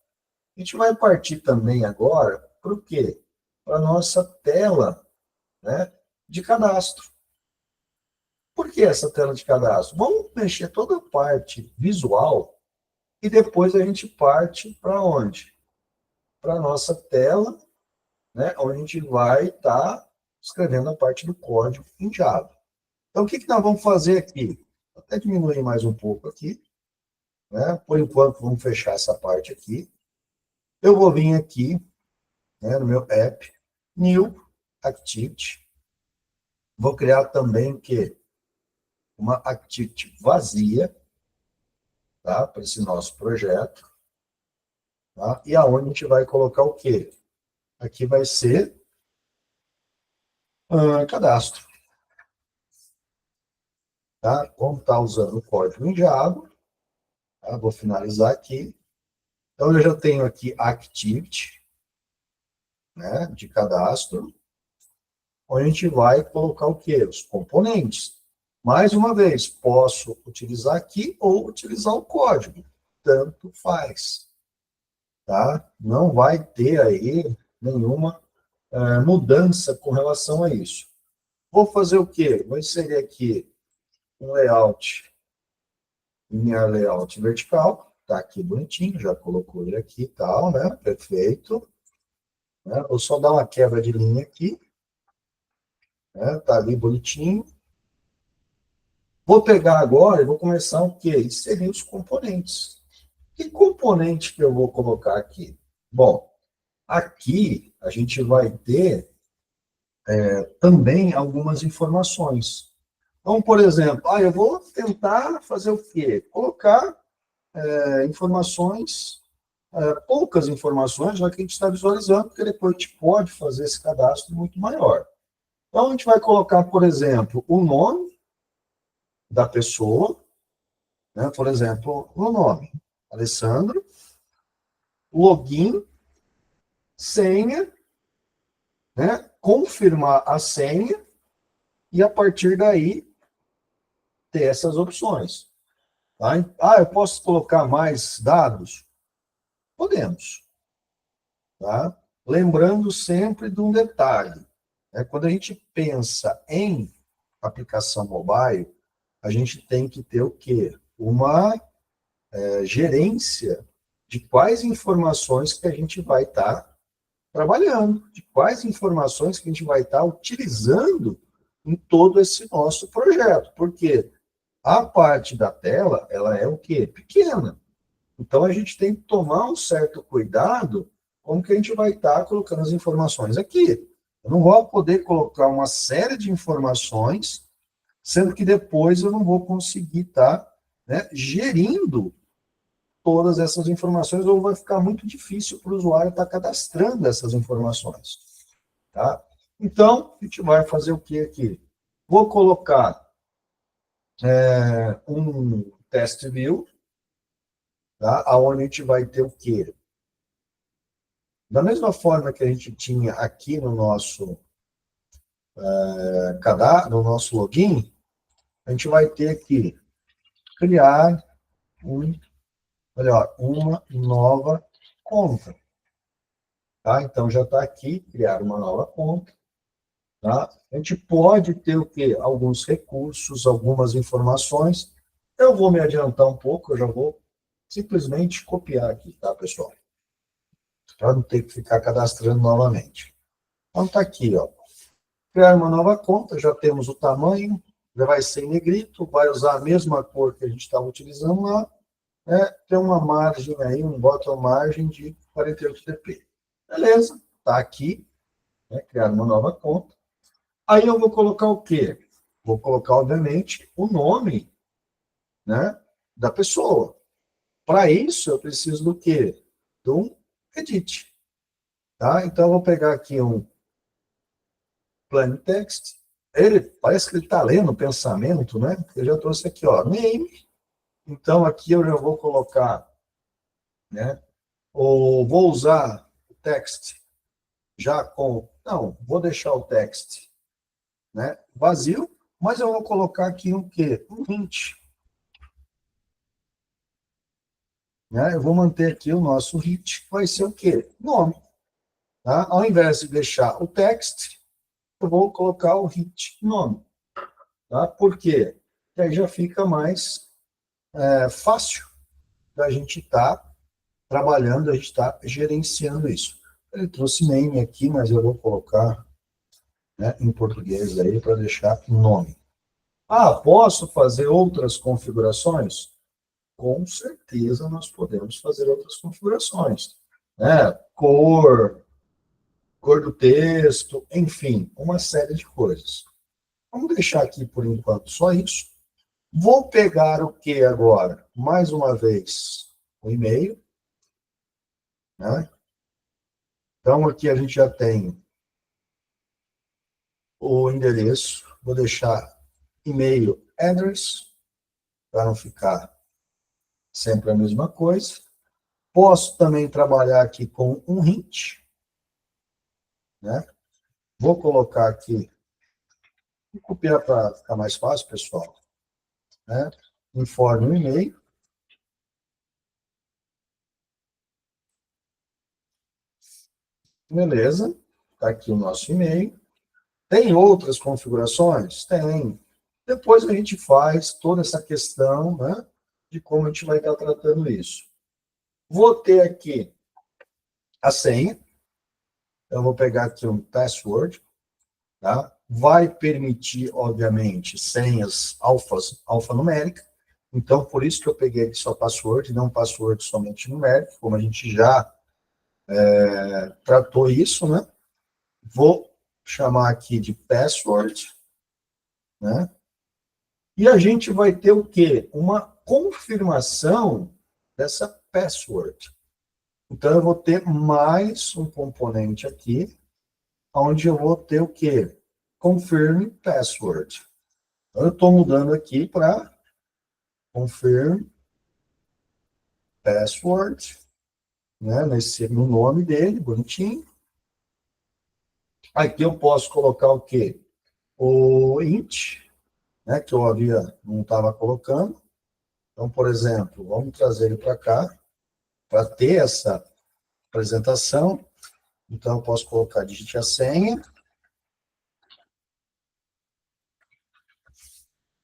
a gente vai partir também agora para o quê? Para a nossa tela, né, de cadastro. Por que essa tela de cadastro? Vamos mexer toda a parte visual e depois a gente parte para onde? Para a nossa tela, né, onde a gente vai estar escrevendo a parte do código em Java. Então, o que nós vamos fazer aqui? Vou até diminuir mais um pouco aqui. Né? Por enquanto, vamos fechar essa parte aqui. Eu vou vir aqui, né, no meu app, New Activity. Vou criar também o quê? Uma activity vazia, tá? Para esse nosso projeto. Tá? E aonde a gente vai colocar o quê? Aqui vai ser cadastro. Tá? Vamos estar usando o código em Java. Tá? Vou finalizar aqui. Então, eu já tenho aqui Activity, né, de cadastro, onde a gente vai colocar o quê? Os componentes. Mais uma vez, posso utilizar aqui ou utilizar o código. Tanto faz. Tá? Não vai ter aí nenhuma mudança com relação a isso. Vou fazer o quê? Vou inserir aqui um layout, linear layout vertical. Tá aqui bonitinho, já colocou ele aqui e tal, né? Perfeito. Né? Vou só dar uma quebra de linha aqui. Né? Tá ali bonitinho. Vou pegar agora e vou começar o quê? Inserir os componentes. Que componente que eu vou colocar aqui? Bom, aqui a gente vai ter também algumas informações. Então, por exemplo, eu vou tentar fazer o quê? Colocar informações, poucas informações, já que a gente está visualizando, porque depois a gente pode fazer esse cadastro muito maior. Então, a gente vai colocar, por exemplo, o nome da pessoa, né? Por exemplo, o nome, Alessandro, login, senha, né? Confirmar a senha, e a partir daí ter essas opções. Tá? Eu posso colocar mais dados? Podemos. Tá? Lembrando sempre de um detalhe. Né? Quando a gente pensa em aplicação mobile, a gente tem que ter o quê? Uma gerência de quais informações que a gente vai estar trabalhando, de quais informações que a gente vai estar utilizando em todo esse nosso projeto. Por quê? A parte da tela, ela é o quê? Pequena. Então, a gente tem que tomar um certo cuidado como que a gente vai estar colocando as informações aqui. Eu não vou poder colocar uma série de informações, sendo que depois eu não vou conseguir estar, né, gerindo todas essas informações, ou vai ficar muito difícil para o usuário estar cadastrando essas informações. Tá? Então, a gente vai fazer o que aqui? Vou colocar um test view, tá? Onde a gente vai ter o quê? Da mesma forma que a gente tinha aqui no nosso cadastro, no nosso login, a gente vai ter que criar uma nova conta. Tá? Então, já está aqui, criar uma nova conta. Tá? A gente pode ter o quê? Alguns recursos, algumas informações. Eu vou me adiantar um pouco, eu já vou simplesmente copiar aqui, tá, pessoal? Para não ter que ficar cadastrando novamente. Então, está aqui, ó. Criar uma nova conta, já temos o tamanho, já vai ser em negrito, vai usar a mesma cor que a gente estava utilizando lá, tem uma margem aí, um bottom margem de 48 dp. Beleza, está aqui, criar uma nova conta. Aí eu vou colocar o quê? Vou colocar, obviamente, o nome, né, da pessoa. Para isso, eu preciso do quê? De um edit. Tá? Então, eu vou pegar aqui um plain text. Ele parece que ele está lendo o pensamento, né? Eu já trouxe aqui, ó, name. Então, aqui eu já vou colocar, né? Ou vou usar o text já com... Não, vou deixar o text, né, vazio, mas eu vou colocar aqui um quê? Um hint. Né? Eu vou manter aqui o nosso hint, vai ser o quê? Nome. Tá? Ao invés de deixar o text, eu vou colocar o hint nome. Tá? Por quê? Porque aí já fica mais fácil da gente estar trabalhando, a gente está gerenciando isso. Ele trouxe name aqui, mas eu vou colocar, né, em português aí para deixar nome. Ah, posso fazer outras configurações? Com certeza nós podemos fazer outras configurações. Né? Cor do texto, enfim, uma série de coisas. Vamos deixar aqui por enquanto só isso. Vou pegar o que agora? Mais uma vez, o e-mail. Né? Então, aqui a gente já tem o endereço. Vou deixar e-mail address, para não ficar sempre a mesma coisa. Posso também trabalhar aqui com um hint. Né? Vou colocar aqui, vou copiar para ficar mais fácil, pessoal. Né? Informe o e-mail. Beleza. Está aqui o nosso e-mail. Tem outras configurações? Tem. Depois a gente faz toda essa questão, né, de como a gente vai estar tratando isso. Vou ter aqui a senha. Eu vou pegar aqui um password. Tá? Vai permitir, obviamente, senhas alfanuméricas. Então, por isso que eu peguei aqui só password, não password somente numérico, como a gente já tratou isso, né? Vou chamar aqui de password, né? E a gente vai ter o quê? Uma confirmação dessa password. Então, eu vou ter mais um componente aqui, onde eu vou ter o quê? Confirm password. Então, eu estou mudando aqui para confirm password, né? No nome dele, bonitinho. Aqui eu posso colocar o quê? O int, né? Que eu não estava colocando. Então, por exemplo, vamos trazer ele para cá, para ter essa apresentação. Então, eu posso colocar digite a senha.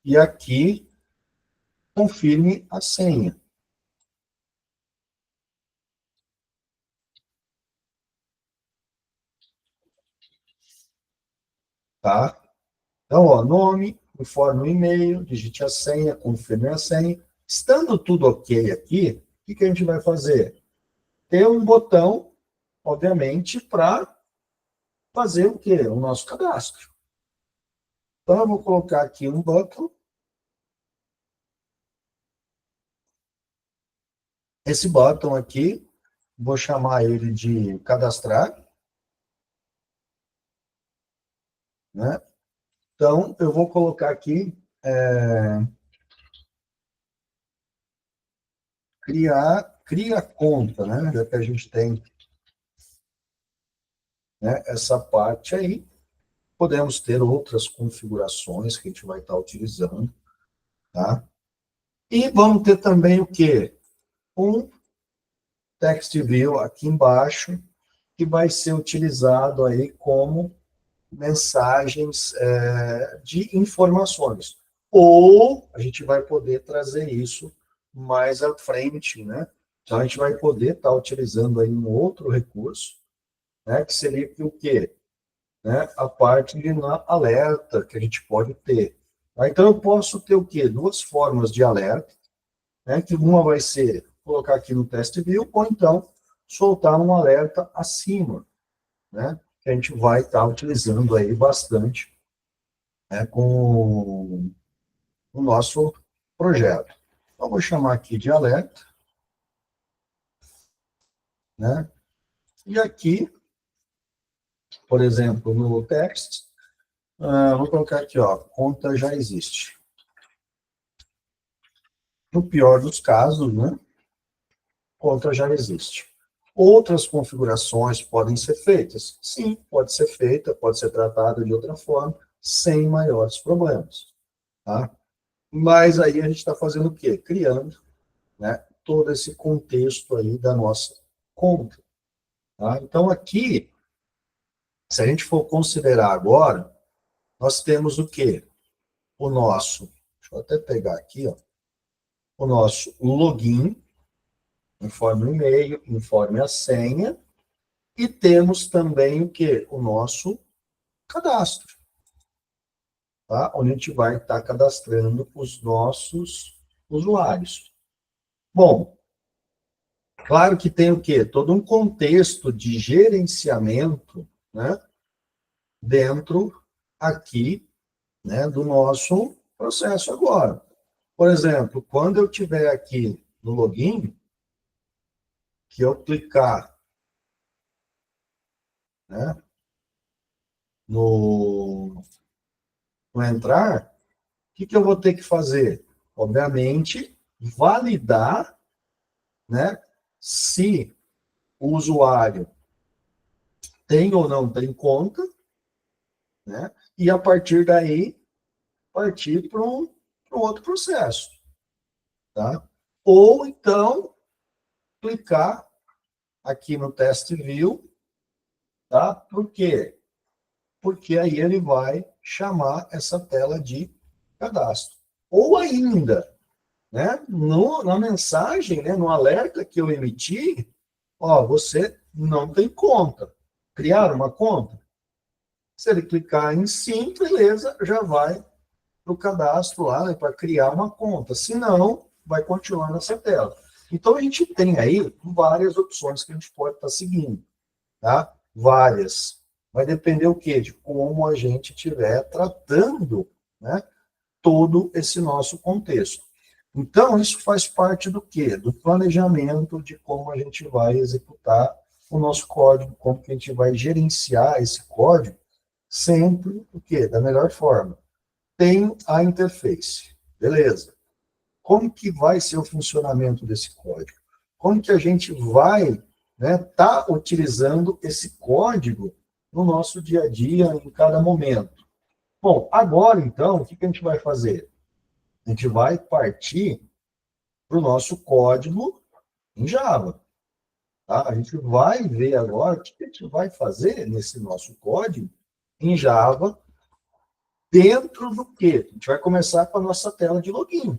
E aqui, confirme a senha. Tá? Então, ó, nome, informe o e-mail, digite a senha, confirme a senha. Estando tudo ok aqui, o que a gente vai fazer? Ter um botão, obviamente, para fazer o quê? O nosso cadastro. Então, eu vou colocar aqui um botão. Esse botão aqui, vou chamar ele de cadastrar. Né? Então, eu vou colocar aqui cria conta, né? Já que a gente tem, né, essa parte aí, podemos ter outras configurações que a gente vai estar utilizando, tá? E vamos ter também o quê? Um text view aqui embaixo, que vai ser utilizado aí como mensagens de informações. Ou a gente vai poder trazer isso mais à frente, né? Então, a gente vai poder estar utilizando aí um outro recurso, né? Que seria o quê? Né? A parte de alerta que a gente pode ter. Tá? Então, eu posso ter o quê? Duas formas de alerta, né? Que uma vai ser colocar aqui no test view, ou então soltar um alerta acima, né? Que a gente vai estar utilizando aí bastante, né, com o nosso projeto. Então, vou chamar aqui de alerta, né? E aqui, por exemplo, no text, vou colocar aqui, ó, conta já existe. No pior dos casos, né, conta já existe. Outras configurações podem ser feitas? Sim, pode ser feita, pode ser tratada de outra forma, sem maiores problemas, tá? Mas aí a gente está fazendo o quê? Criando, né, todo esse contexto aí da nossa conta. Tá? Então, aqui, se a gente for considerar agora, nós temos o quê? O nosso, deixa eu até pegar aqui, ó, o nosso login, informe o e-mail, informe a senha, e temos também o quê? O nosso cadastro, tá? Onde a gente vai estar cadastrando os nossos usuários. Bom, claro que tem o quê? Todo um contexto de gerenciamento, né? Dentro aqui, né, do nosso processo agora. Por exemplo, quando eu tiver aqui no login, que eu clicar, né, no entrar, o que eu vou ter que fazer? Obviamente, validar, né, se o usuário tem ou não tem conta, né, e a partir daí partir para um outro processo, tá? Ou então clicar aqui no test view, tá? Por quê? Porque aí ele vai chamar essa tela de cadastro. Ou ainda, né, na mensagem, né, no alerta que eu emiti, ó, você não tem conta. Criar uma conta? Se ele clicar em sim, beleza, já vai para o cadastro lá, né, para criar uma conta. Se não, vai continuar nessa tela. Então, a gente tem aí várias opções que a gente pode estar seguindo, tá? Várias. Vai depender o quê? De como a gente estiver tratando, né, todo esse nosso contexto. Então, isso faz parte do quê? Do planejamento de como a gente vai executar o nosso código, como que a gente vai gerenciar esse código, sempre o quê? Da melhor forma. Tem a interface. Beleza. Como que vai ser o funcionamento desse código? Como que a gente vai, né, tá utilizando esse código no nosso dia a dia, em cada momento? Bom, agora, então, o que a gente vai fazer? A gente vai partir para o nosso código em Java. Tá? A gente vai ver agora o que a gente vai fazer nesse nosso código em Java, dentro do quê? A gente vai começar com a nossa tela de login.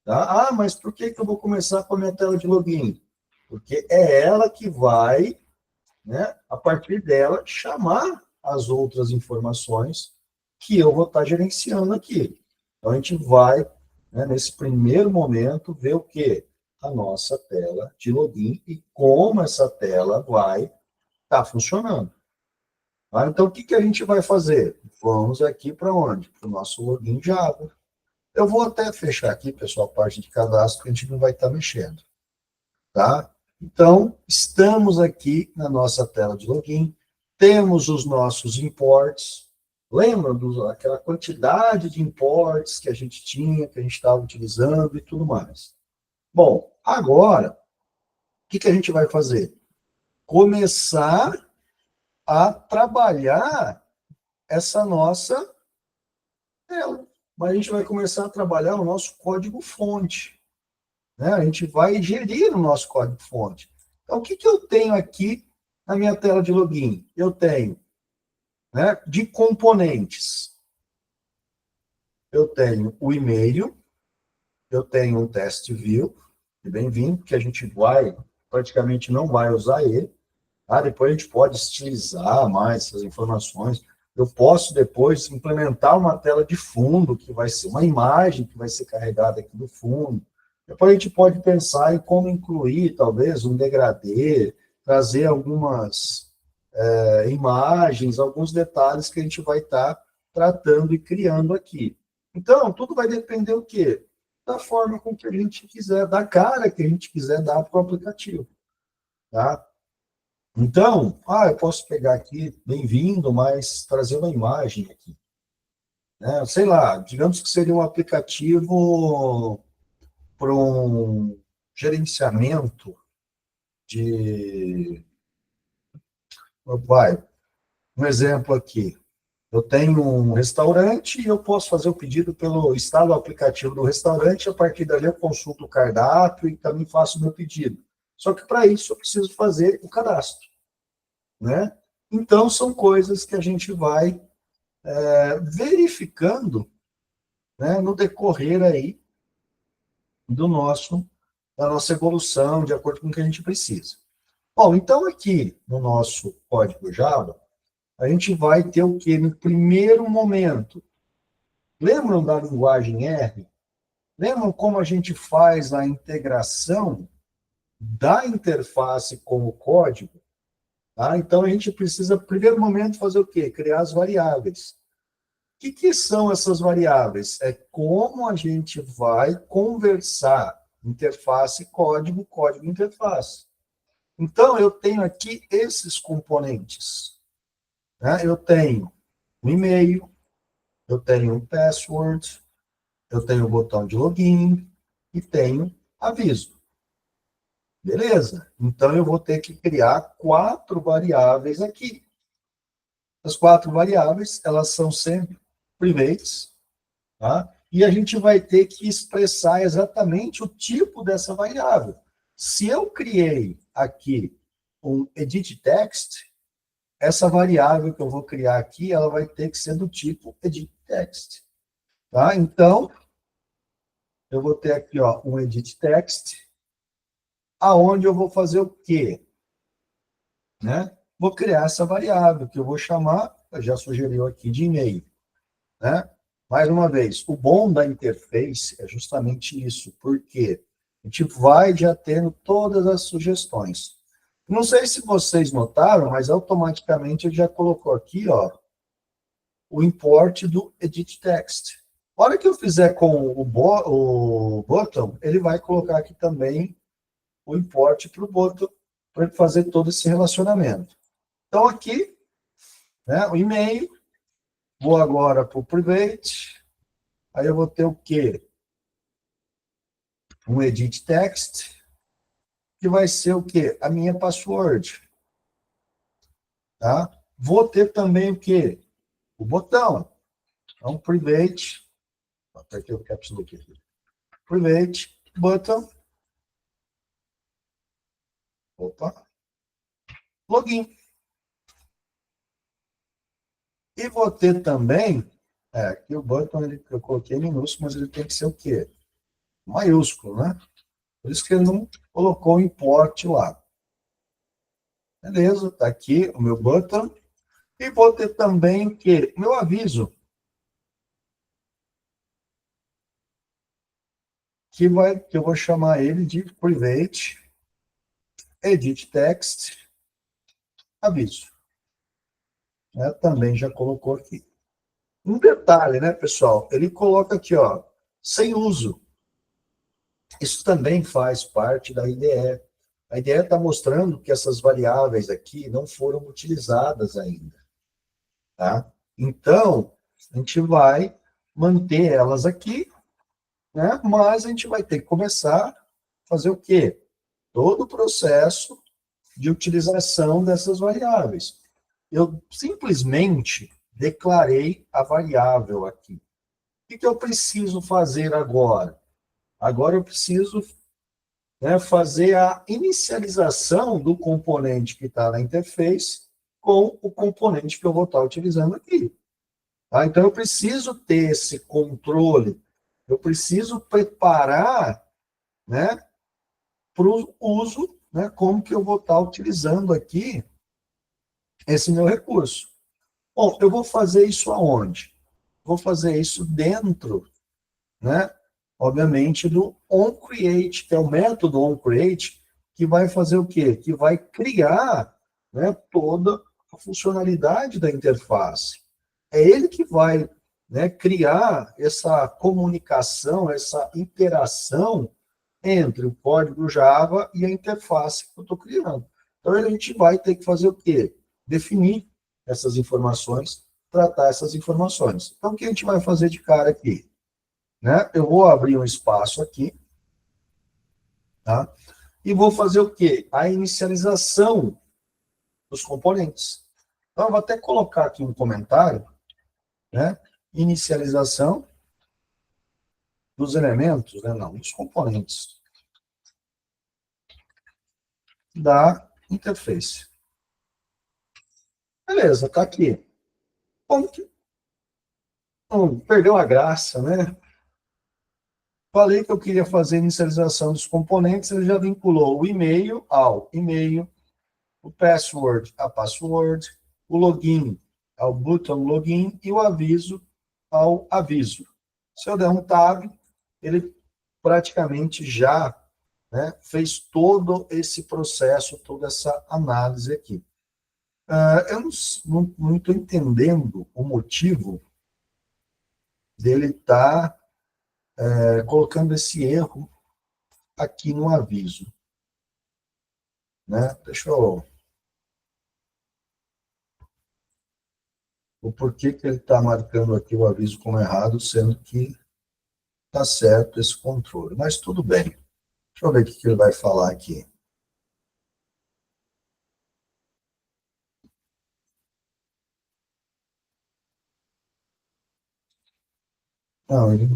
Tá? Ah, mas por que eu vou começar com a minha tela de login? Porque é ela que vai, né, a partir dela, chamar as outras informações que eu vou estar gerenciando aqui. Então, a gente vai, né, nesse primeiro momento, ver o quê? A nossa tela de login e como essa tela vai estar funcionando. Tá? Então, o que, que a gente vai fazer? Vamos aqui para onde? Para o nosso login Java. Eu vou até fechar aqui, pessoal, a parte de cadastro, que a gente não vai estar mexendo. Tá? Então, estamos aqui na nossa tela de login, temos os nossos imports. Lembra daquela quantidade de imports que a gente tinha, que a gente estava utilizando e tudo mais. Bom, agora, o que, que a gente vai fazer? Começar a trabalhar essa nossa tela. Mas a gente vai começar a trabalhar o nosso código-fonte. Né? A gente vai gerir o nosso código-fonte. Então, o que, que eu tenho aqui na minha tela de login? Eu tenho, né, de componentes. Eu tenho o e-mail, eu tenho um test view, bem-vindo, que a gente praticamente não vai usar ele. Tá? Depois a gente pode estilizar mais essas informações. Eu posso depois implementar uma tela de fundo, que vai ser uma imagem que vai ser carregada aqui no fundo. Depois a gente pode pensar em como incluir, talvez, um degradê, trazer algumas imagens, alguns detalhes que a gente vai estar tratando e criando aqui. Então, tudo vai depender do quê? Da forma com que a gente quiser, da cara que a gente quiser dar para o aplicativo. Tá? Então, eu posso pegar aqui, bem-vindo, mas trazer uma imagem aqui. Né? Sei lá, digamos que seria um aplicativo para um gerenciamento de... um exemplo aqui. Eu tenho um restaurante e eu posso fazer o pedido pelo instalo o aplicativo do restaurante, a partir dali eu consulto o cardápio e também faço o meu pedido. Só que para isso eu preciso fazer o cadastro. Né? Então, são coisas que a gente vai verificando, né, no decorrer aí da nossa evolução, de acordo com o que a gente precisa. Bom, então aqui no nosso código Java, a gente vai ter o que no primeiro momento? Lembram da linguagem R? Lembram como a gente faz a integração da interface com o código? Tá? Então, a gente precisa, no primeiro momento, fazer o quê? Criar as variáveis. O que são essas variáveis? É como a gente vai conversar interface código, código interface. Então, eu tenho aqui esses componentes. Né? Eu tenho um e-mail, eu tenho um password, eu tenho o botão de login e tenho aviso. Beleza? Então, eu vou ter que criar 4 variáveis aqui. As 4 variáveis, elas são sempre privates, tá? E a gente vai ter que expressar exatamente o tipo dessa variável. Se eu criei aqui um edit text, essa variável que eu vou criar aqui, ela vai ter que ser do tipo edit text. Tá? Então, eu vou ter aqui um edit text, aonde eu vou fazer o quê? Né? Vou criar essa variável, que eu vou chamar, eu já sugeriu aqui, de e-mail. Né? Mais uma vez, o bom da interface é justamente isso, porque a gente vai já tendo todas as sugestões. Não sei se vocês notaram, mas automaticamente ele já colocou aqui o import do edit text. A hora que eu fizer com o button, ele vai colocar aqui também o import para o button, para fazer todo esse relacionamento. Então, aqui, né, o e-mail, vou agora para o private, aí eu vou ter o quê? Um edit text, que vai ser o quê? A minha password. Tá? Vou ter também o quê? O botão. Então, private, apertei o caps lock aqui. Private, button, login. E vou ter também, aqui o button eu coloquei minúsculo, mas ele tem que ser o quê? Maiúsculo, né? Por isso que ele não colocou o import lá. Beleza, tá aqui o meu button. E vou ter também o quê? Meu aviso. que eu vou chamar ele de private edit text aviso. Né? Também já colocou aqui. Um detalhe, né, pessoal? Ele coloca aqui, ó, sem uso. Isso também faz parte da IDE. A IDE está mostrando que essas variáveis aqui não foram utilizadas ainda. Tá? Então, a gente vai manter elas aqui, né? Mas a gente vai ter que começar a fazer o quê? Todo o processo de utilização dessas variáveis. Eu simplesmente declarei a variável aqui. O que eu preciso fazer agora? Agora eu preciso, né, fazer a inicialização do componente que está na interface com o componente que eu vou estar utilizando aqui. Tá? Então, eu preciso ter esse controle, eu preciso preparar, né, para o uso, né, como que eu vou estar utilizando aqui esse meu recurso. Bom, eu vou fazer isso aonde? Vou fazer isso dentro, né, obviamente, do onCreate, que é o método onCreate, que vai fazer o quê? Que vai criar, né, toda a funcionalidade da interface. É ele que vai, né, criar essa comunicação, essa interação entre o código Java e a interface que eu estou criando. Então, a gente vai ter que fazer o quê? Definir essas informações, tratar essas informações. Então, o que a gente vai fazer de cara aqui? Né? Eu vou abrir um espaço aqui, tá? E vou fazer o quê? A inicialização dos componentes. Então, eu vou até colocar aqui um comentário, né? Inicialização dos elementos, né? Não, dos componentes da interface. Beleza, tá aqui. Como que perdeu a graça, né? Falei que eu queria fazer a inicialização dos componentes, ele já vinculou o e-mail ao e-mail, o password a password, o login ao botão login e o aviso ao aviso. Se eu der um tab, ele praticamente já, né, fez todo esse processo, toda essa análise aqui. Eu não estou entendendo o motivo dele estar colocando esse erro aqui no aviso. Né? Deixa eu... O porquê que ele está marcando aqui o aviso como errado, sendo que está certo esse controle. Mas tudo bem. Deixa eu ver o que ele vai falar aqui. Não, ele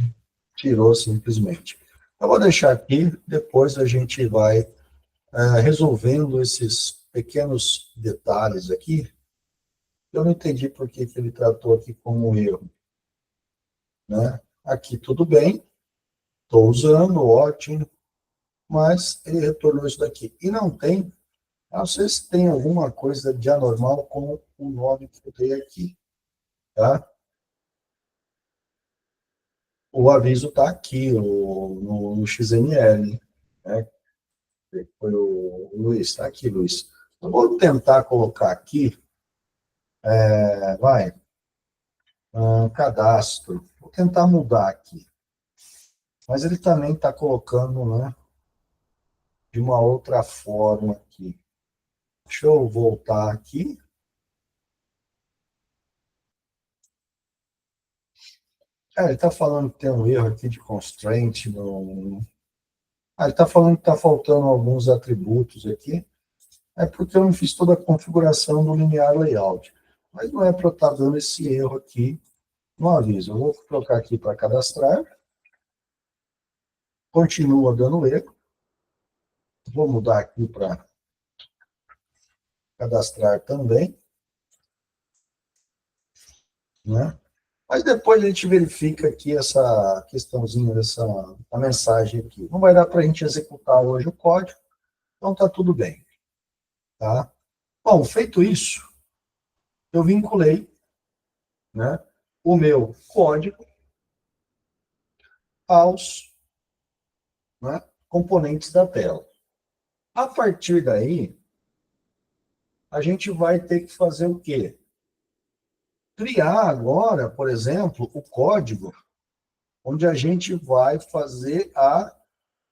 tirou simplesmente. Eu vou deixar aqui, depois a gente vai resolvendo esses pequenos detalhes aqui. Eu não entendi por que ele tratou aqui como um erro. Né? Aqui tudo bem, estou usando, ótimo, mas ele retornou isso daqui. E não tem, não sei se tem alguma coisa de anormal com o nome que eu dei aqui. Tá? O aviso está aqui no XML. Né? Foi o Luiz, está aqui, Luiz. Eu vou tentar colocar aqui, cadastro. Vou tentar mudar aqui. Mas ele também está colocando, né, de uma outra forma aqui. Deixa eu voltar aqui. Ele está falando que tem um erro aqui de constraint. Ele está falando que está faltando alguns atributos aqui. É porque eu não fiz toda a configuração do linear layout. Mas não é para eu estar dando esse erro aqui no aviso. Eu vou colocar aqui para cadastrar. Continua dando erro. Vou mudar aqui para cadastrar também. Né? Mas depois a gente verifica aqui essa questãozinha a mensagem aqui. Não vai dar para a gente executar hoje o código, então está tudo bem. Tá? Bom, feito isso, eu vinculei, né, o meu código aos né, componentes da tela. A partir daí, a gente vai ter que fazer o quê? Criar agora, por exemplo, o código, onde a gente vai fazer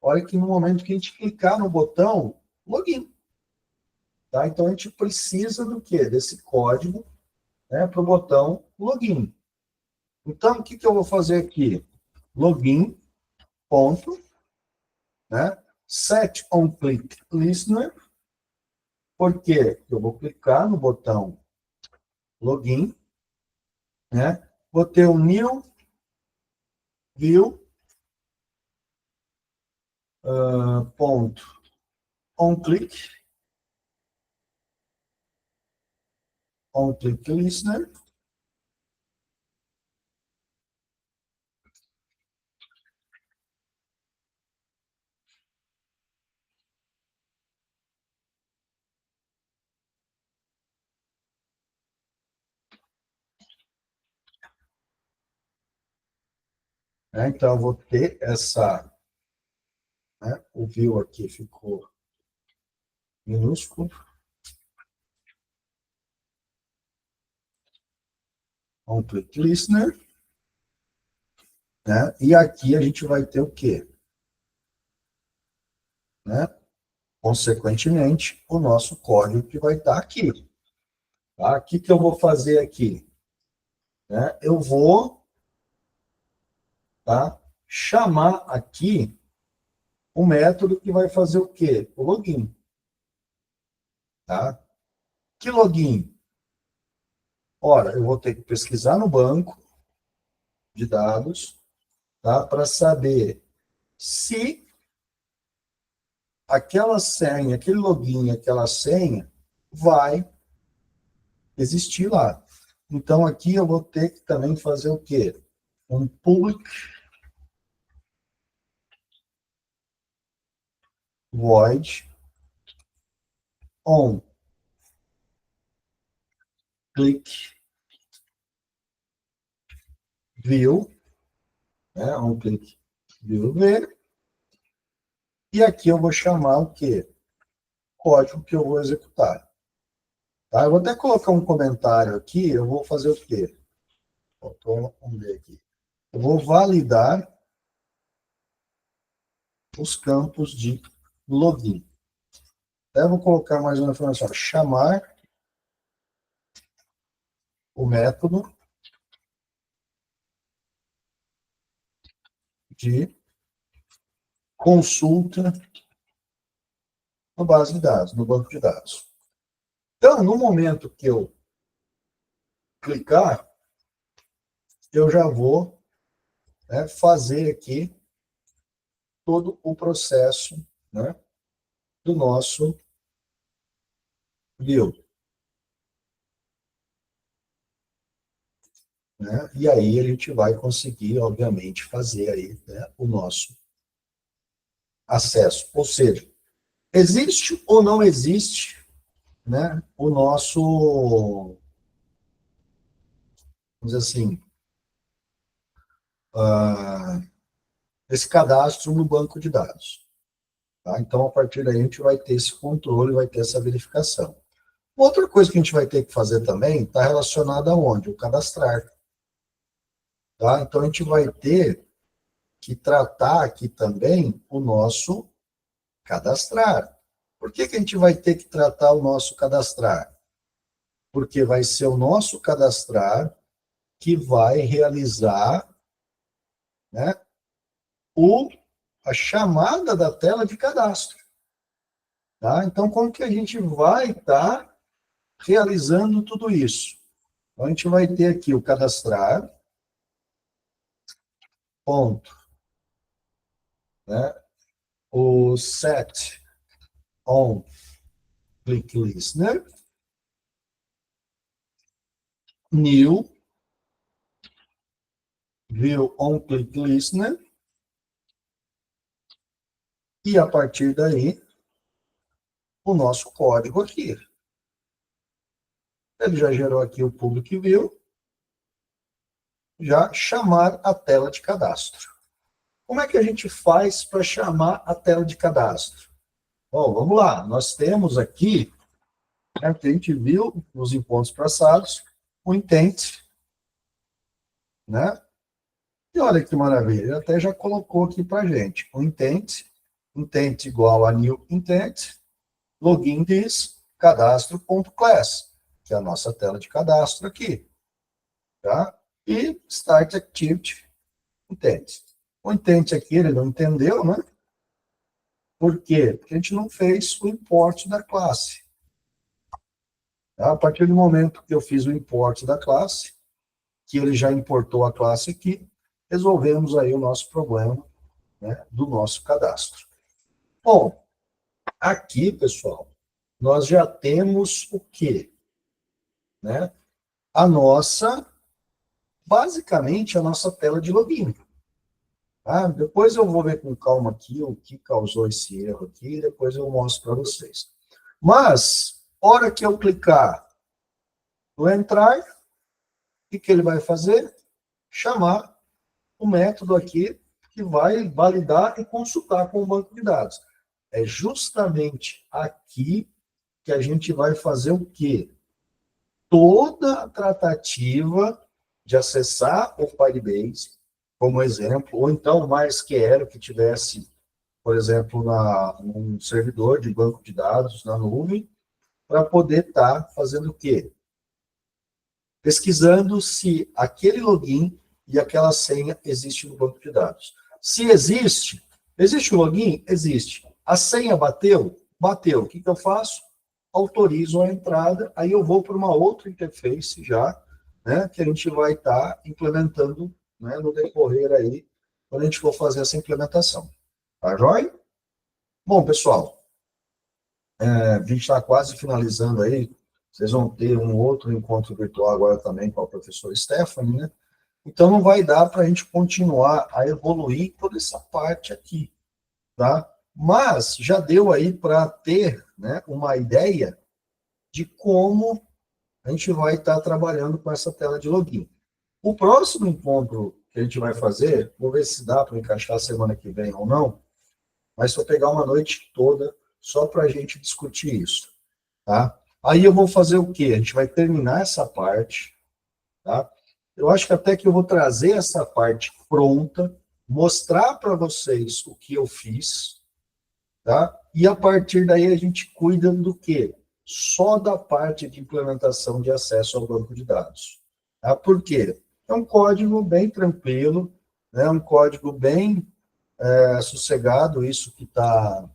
olha que no momento que a gente clicar no botão, login. Tá? Então, a gente precisa do quê? Desse código, né, para o botão login. Então, o que eu vou fazer aqui? Login, ponto, né? Set on click listener, porque eu vou clicar no botão login, né? Vou ter o new view, ponto, on click listener, né? Então, eu vou ter né? O view aqui ficou minúsculo, on click listener, né? E aqui a gente vai ter o quê? Né? Consequentemente, o nosso código que vai estar aqui. Tá? O que eu vou fazer aqui? Né? Eu vou, tá, chamar aqui o método que vai fazer o quê? O login. Tá? Que login? Ora, eu vou ter que pesquisar no banco de dados, tá, para saber se aquela senha, aquele login, aquela senha vai existir lá. Então, aqui eu vou ter que também fazer o quê? Um public void on click view, né? On click view ver. E aqui eu vou chamar o quê? Código que eu vou executar. Tá? Eu vou até colocar um comentário aqui, eu vou fazer o quê? Vamos ver aqui. Eu vou validar os campos de login. Eu vou colocar mais uma informação. Chamar o método de consulta na base de dados, no banco de dados. Então, no momento que eu clicar, eu já vou, né, fazer aqui todo o processo, né, do nosso view. Né? E aí a gente vai conseguir, obviamente, fazer aí, né, o nosso acesso. Ou seja, existe ou não existe, né, o nosso, vamos dizer assim, esse cadastro no banco de dados. Tá? Então, a partir daí, a gente vai ter esse controle, vai ter essa verificação. Outra coisa que a gente vai ter que fazer também está relacionada a onde? O cadastrar. Tá? Então, a gente vai ter que tratar aqui também o nosso cadastrar. Por que a gente vai ter que tratar o nosso cadastrar? Porque vai ser o nosso cadastrar que vai realizar, né, a chamada da tela de cadastro. Tá? Então, como que a gente vai estar realizando tudo isso? Então, a gente vai ter aqui o cadastrar, ponto, né, o set on click listener, new view on click listener, e a partir daí, o nosso código aqui. Ele já gerou aqui o public view, já chamar a tela de cadastro. Como é que a gente faz para chamar a tela de cadastro? Bom, vamos lá. Nós temos aqui, né, que a gente viu nos encontros passados, o intent, né? E olha que maravilha, ele até já colocou aqui para a gente. O intent igual a new intent, login this, cadastro.class, que é a nossa tela de cadastro aqui, tá? E start activity intent. O intent aqui ele não entendeu, né? Por quê? Porque a gente não fez o import da classe. Tá? A partir do momento que eu fiz o import da classe, que ele já importou a classe aqui, resolvemos aí o nosso problema, né, do nosso cadastro. Bom, aqui, pessoal, nós já temos o quê? Né? Basicamente, a nossa tela de login. Tá? Depois eu vou ver com calma aqui o que causou esse erro aqui, depois eu mostro para vocês. Mas, hora que eu clicar no entrar, o que ele vai fazer? Chamar o método aqui que vai validar e consultar com o banco de dados. É justamente aqui que a gente vai fazer o quê? Toda a tratativa de acessar o Firebase, como exemplo, ou então MySQL que tivesse, por exemplo, num servidor de banco de dados na nuvem, para poder estar fazendo o quê? Pesquisando se aquele login e aquela senha existe no banco de dados. Se existe o login? Existe. A senha bateu? Bateu. O que eu faço? Autorizo a entrada, aí eu vou para uma outra interface já, né, que a gente vai estar implementando, né, no decorrer aí, quando a gente for fazer essa implementação. Tá joia? Bom, pessoal, a gente está quase finalizando aí, vocês vão ter um outro encontro virtual agora também com a professora Stephanie, né? Então não vai dar para a gente continuar a evoluir toda essa parte aqui, tá? Mas já deu aí para ter, né, uma ideia de como a gente vai estar trabalhando com essa tela de login. O próximo encontro que a gente vai fazer, vou ver se dá para encaixar semana que vem ou não, mas vou pegar uma noite toda só para a gente discutir isso, tá? Aí eu vou fazer o quê? A gente vai terminar essa parte, tá? Eu acho que até que eu vou trazer essa parte pronta, mostrar para vocês o que eu fiz, tá? E a partir daí a gente cuida do quê? Só da parte de implementação de acesso ao banco de dados. Tá? Por quê? É um código bem tranquilo, né? Um código bem sossegado, isso que está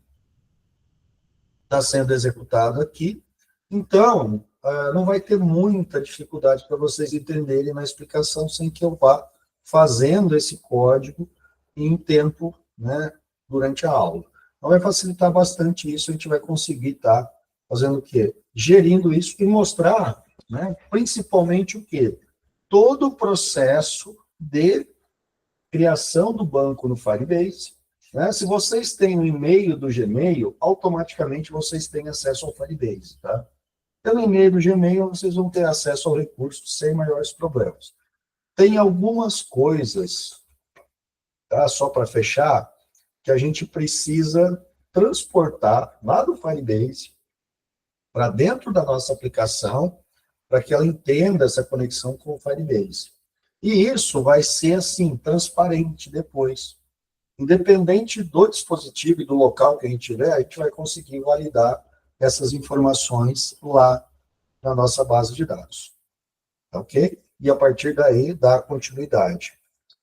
sendo executado aqui. Então, não vai ter muita dificuldade para vocês entenderem na explicação sem que eu vá fazendo esse código em tempo, né, durante a aula. Então, vai facilitar bastante isso, a gente vai conseguir estar fazendo o quê? Gerindo isso e mostrar, né, principalmente o quê? Todo o processo de criação do banco no Firebase, né? Se vocês têm o e-mail do Gmail, automaticamente vocês têm acesso ao Firebase, tá? Pelo e-mail do Gmail, vocês vão ter acesso ao recurso sem maiores problemas. Tem algumas coisas, tá? Só para fechar, que a gente precisa transportar lá do Firebase para dentro da nossa aplicação, para que ela entenda essa conexão com o Firebase. E isso vai ser, assim, transparente depois. Independente do dispositivo e do local que a gente tiver, a gente vai conseguir validar essas informações lá na nossa base de dados. Ok? E a partir daí, dar continuidade.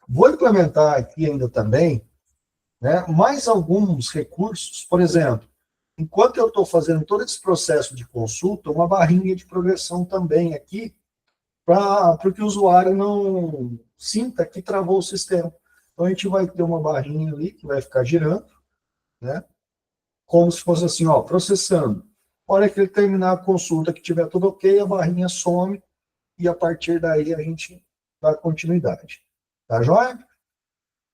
Vou implementar aqui ainda também, né, mais alguns recursos. Por exemplo, enquanto eu estou fazendo todo esse processo de consulta, uma barrinha de progressão também aqui, para que o usuário não sinta que travou o sistema. Então, a gente vai ter uma barrinha ali que vai ficar girando, né? Como se fosse assim, ó, processando. A hora que ele terminar a consulta, que tiver tudo ok, a barrinha some e a partir daí a gente dá continuidade. Tá joia?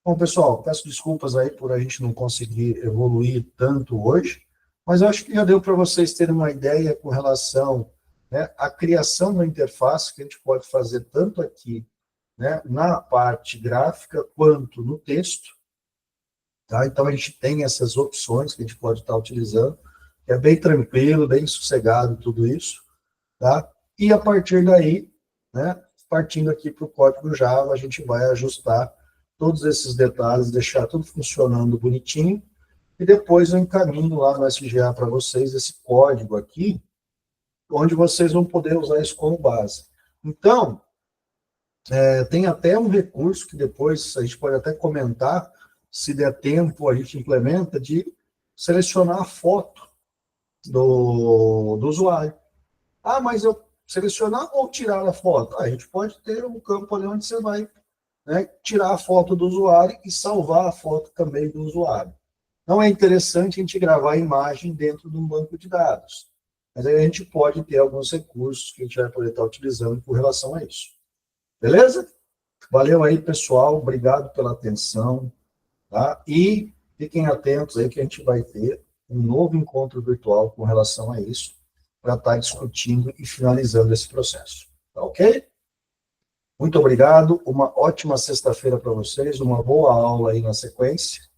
Bom, pessoal, peço desculpas aí por a gente não conseguir evoluir tanto hoje, mas eu acho que já deu para vocês terem uma ideia com relação, né, à criação da interface que a gente pode fazer tanto aqui, né, na parte gráfica quanto no texto, Tá? Então, a gente tem essas opções que a gente pode estar utilizando, que é bem tranquilo, bem sossegado tudo isso. Tá? E a partir daí, né, partindo aqui para o código Java, a gente vai ajustar todos esses detalhes, deixar tudo funcionando bonitinho, e depois eu encaminho lá no SGA para vocês esse código aqui, onde vocês vão poder usar isso como base. Então, tem até um recurso que depois a gente pode até comentar, se der tempo, a gente implementa, de selecionar a foto do usuário. Ah, mas eu selecionar ou tirar a foto? A gente pode ter um campo ali onde você vai, né, tirar a foto do usuário e salvar a foto também do usuário. Não é interessante a gente gravar a imagem dentro de um banco de dados, mas aí a gente pode ter alguns recursos que a gente vai poder estar utilizando com relação a isso. Beleza? Valeu aí, pessoal. Obrigado pela atenção. Tá? E fiquem atentos aí que a gente vai ter um novo encontro virtual com relação a isso, para estar discutindo e finalizando esse processo. Tá ok? Muito obrigado. Uma ótima sexta-feira para vocês. Uma boa aula aí na sequência.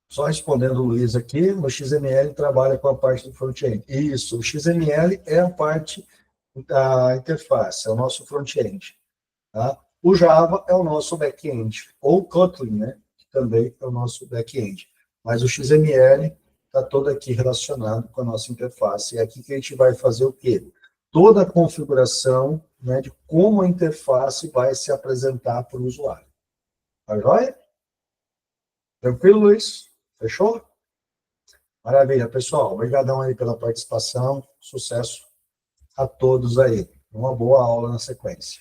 Só respondendo o Luiz aqui, no XML trabalha com a parte do front-end. Isso, o XML é a parte da interface, é o nosso front-end. Tá? O Java é o nosso back-end, ou Kotlin, né, que também é o nosso back-end. Mas o XML está todo aqui relacionado com a nossa interface. É aqui que a gente vai fazer o quê? Toda a configuração, né, de como a interface vai se apresentar para o usuário. Tá joia? Tranquilo, Luiz? Fechou? Maravilha, pessoal. Obrigadão aí pela participação. Sucesso a todos aí. Uma boa aula na sequência.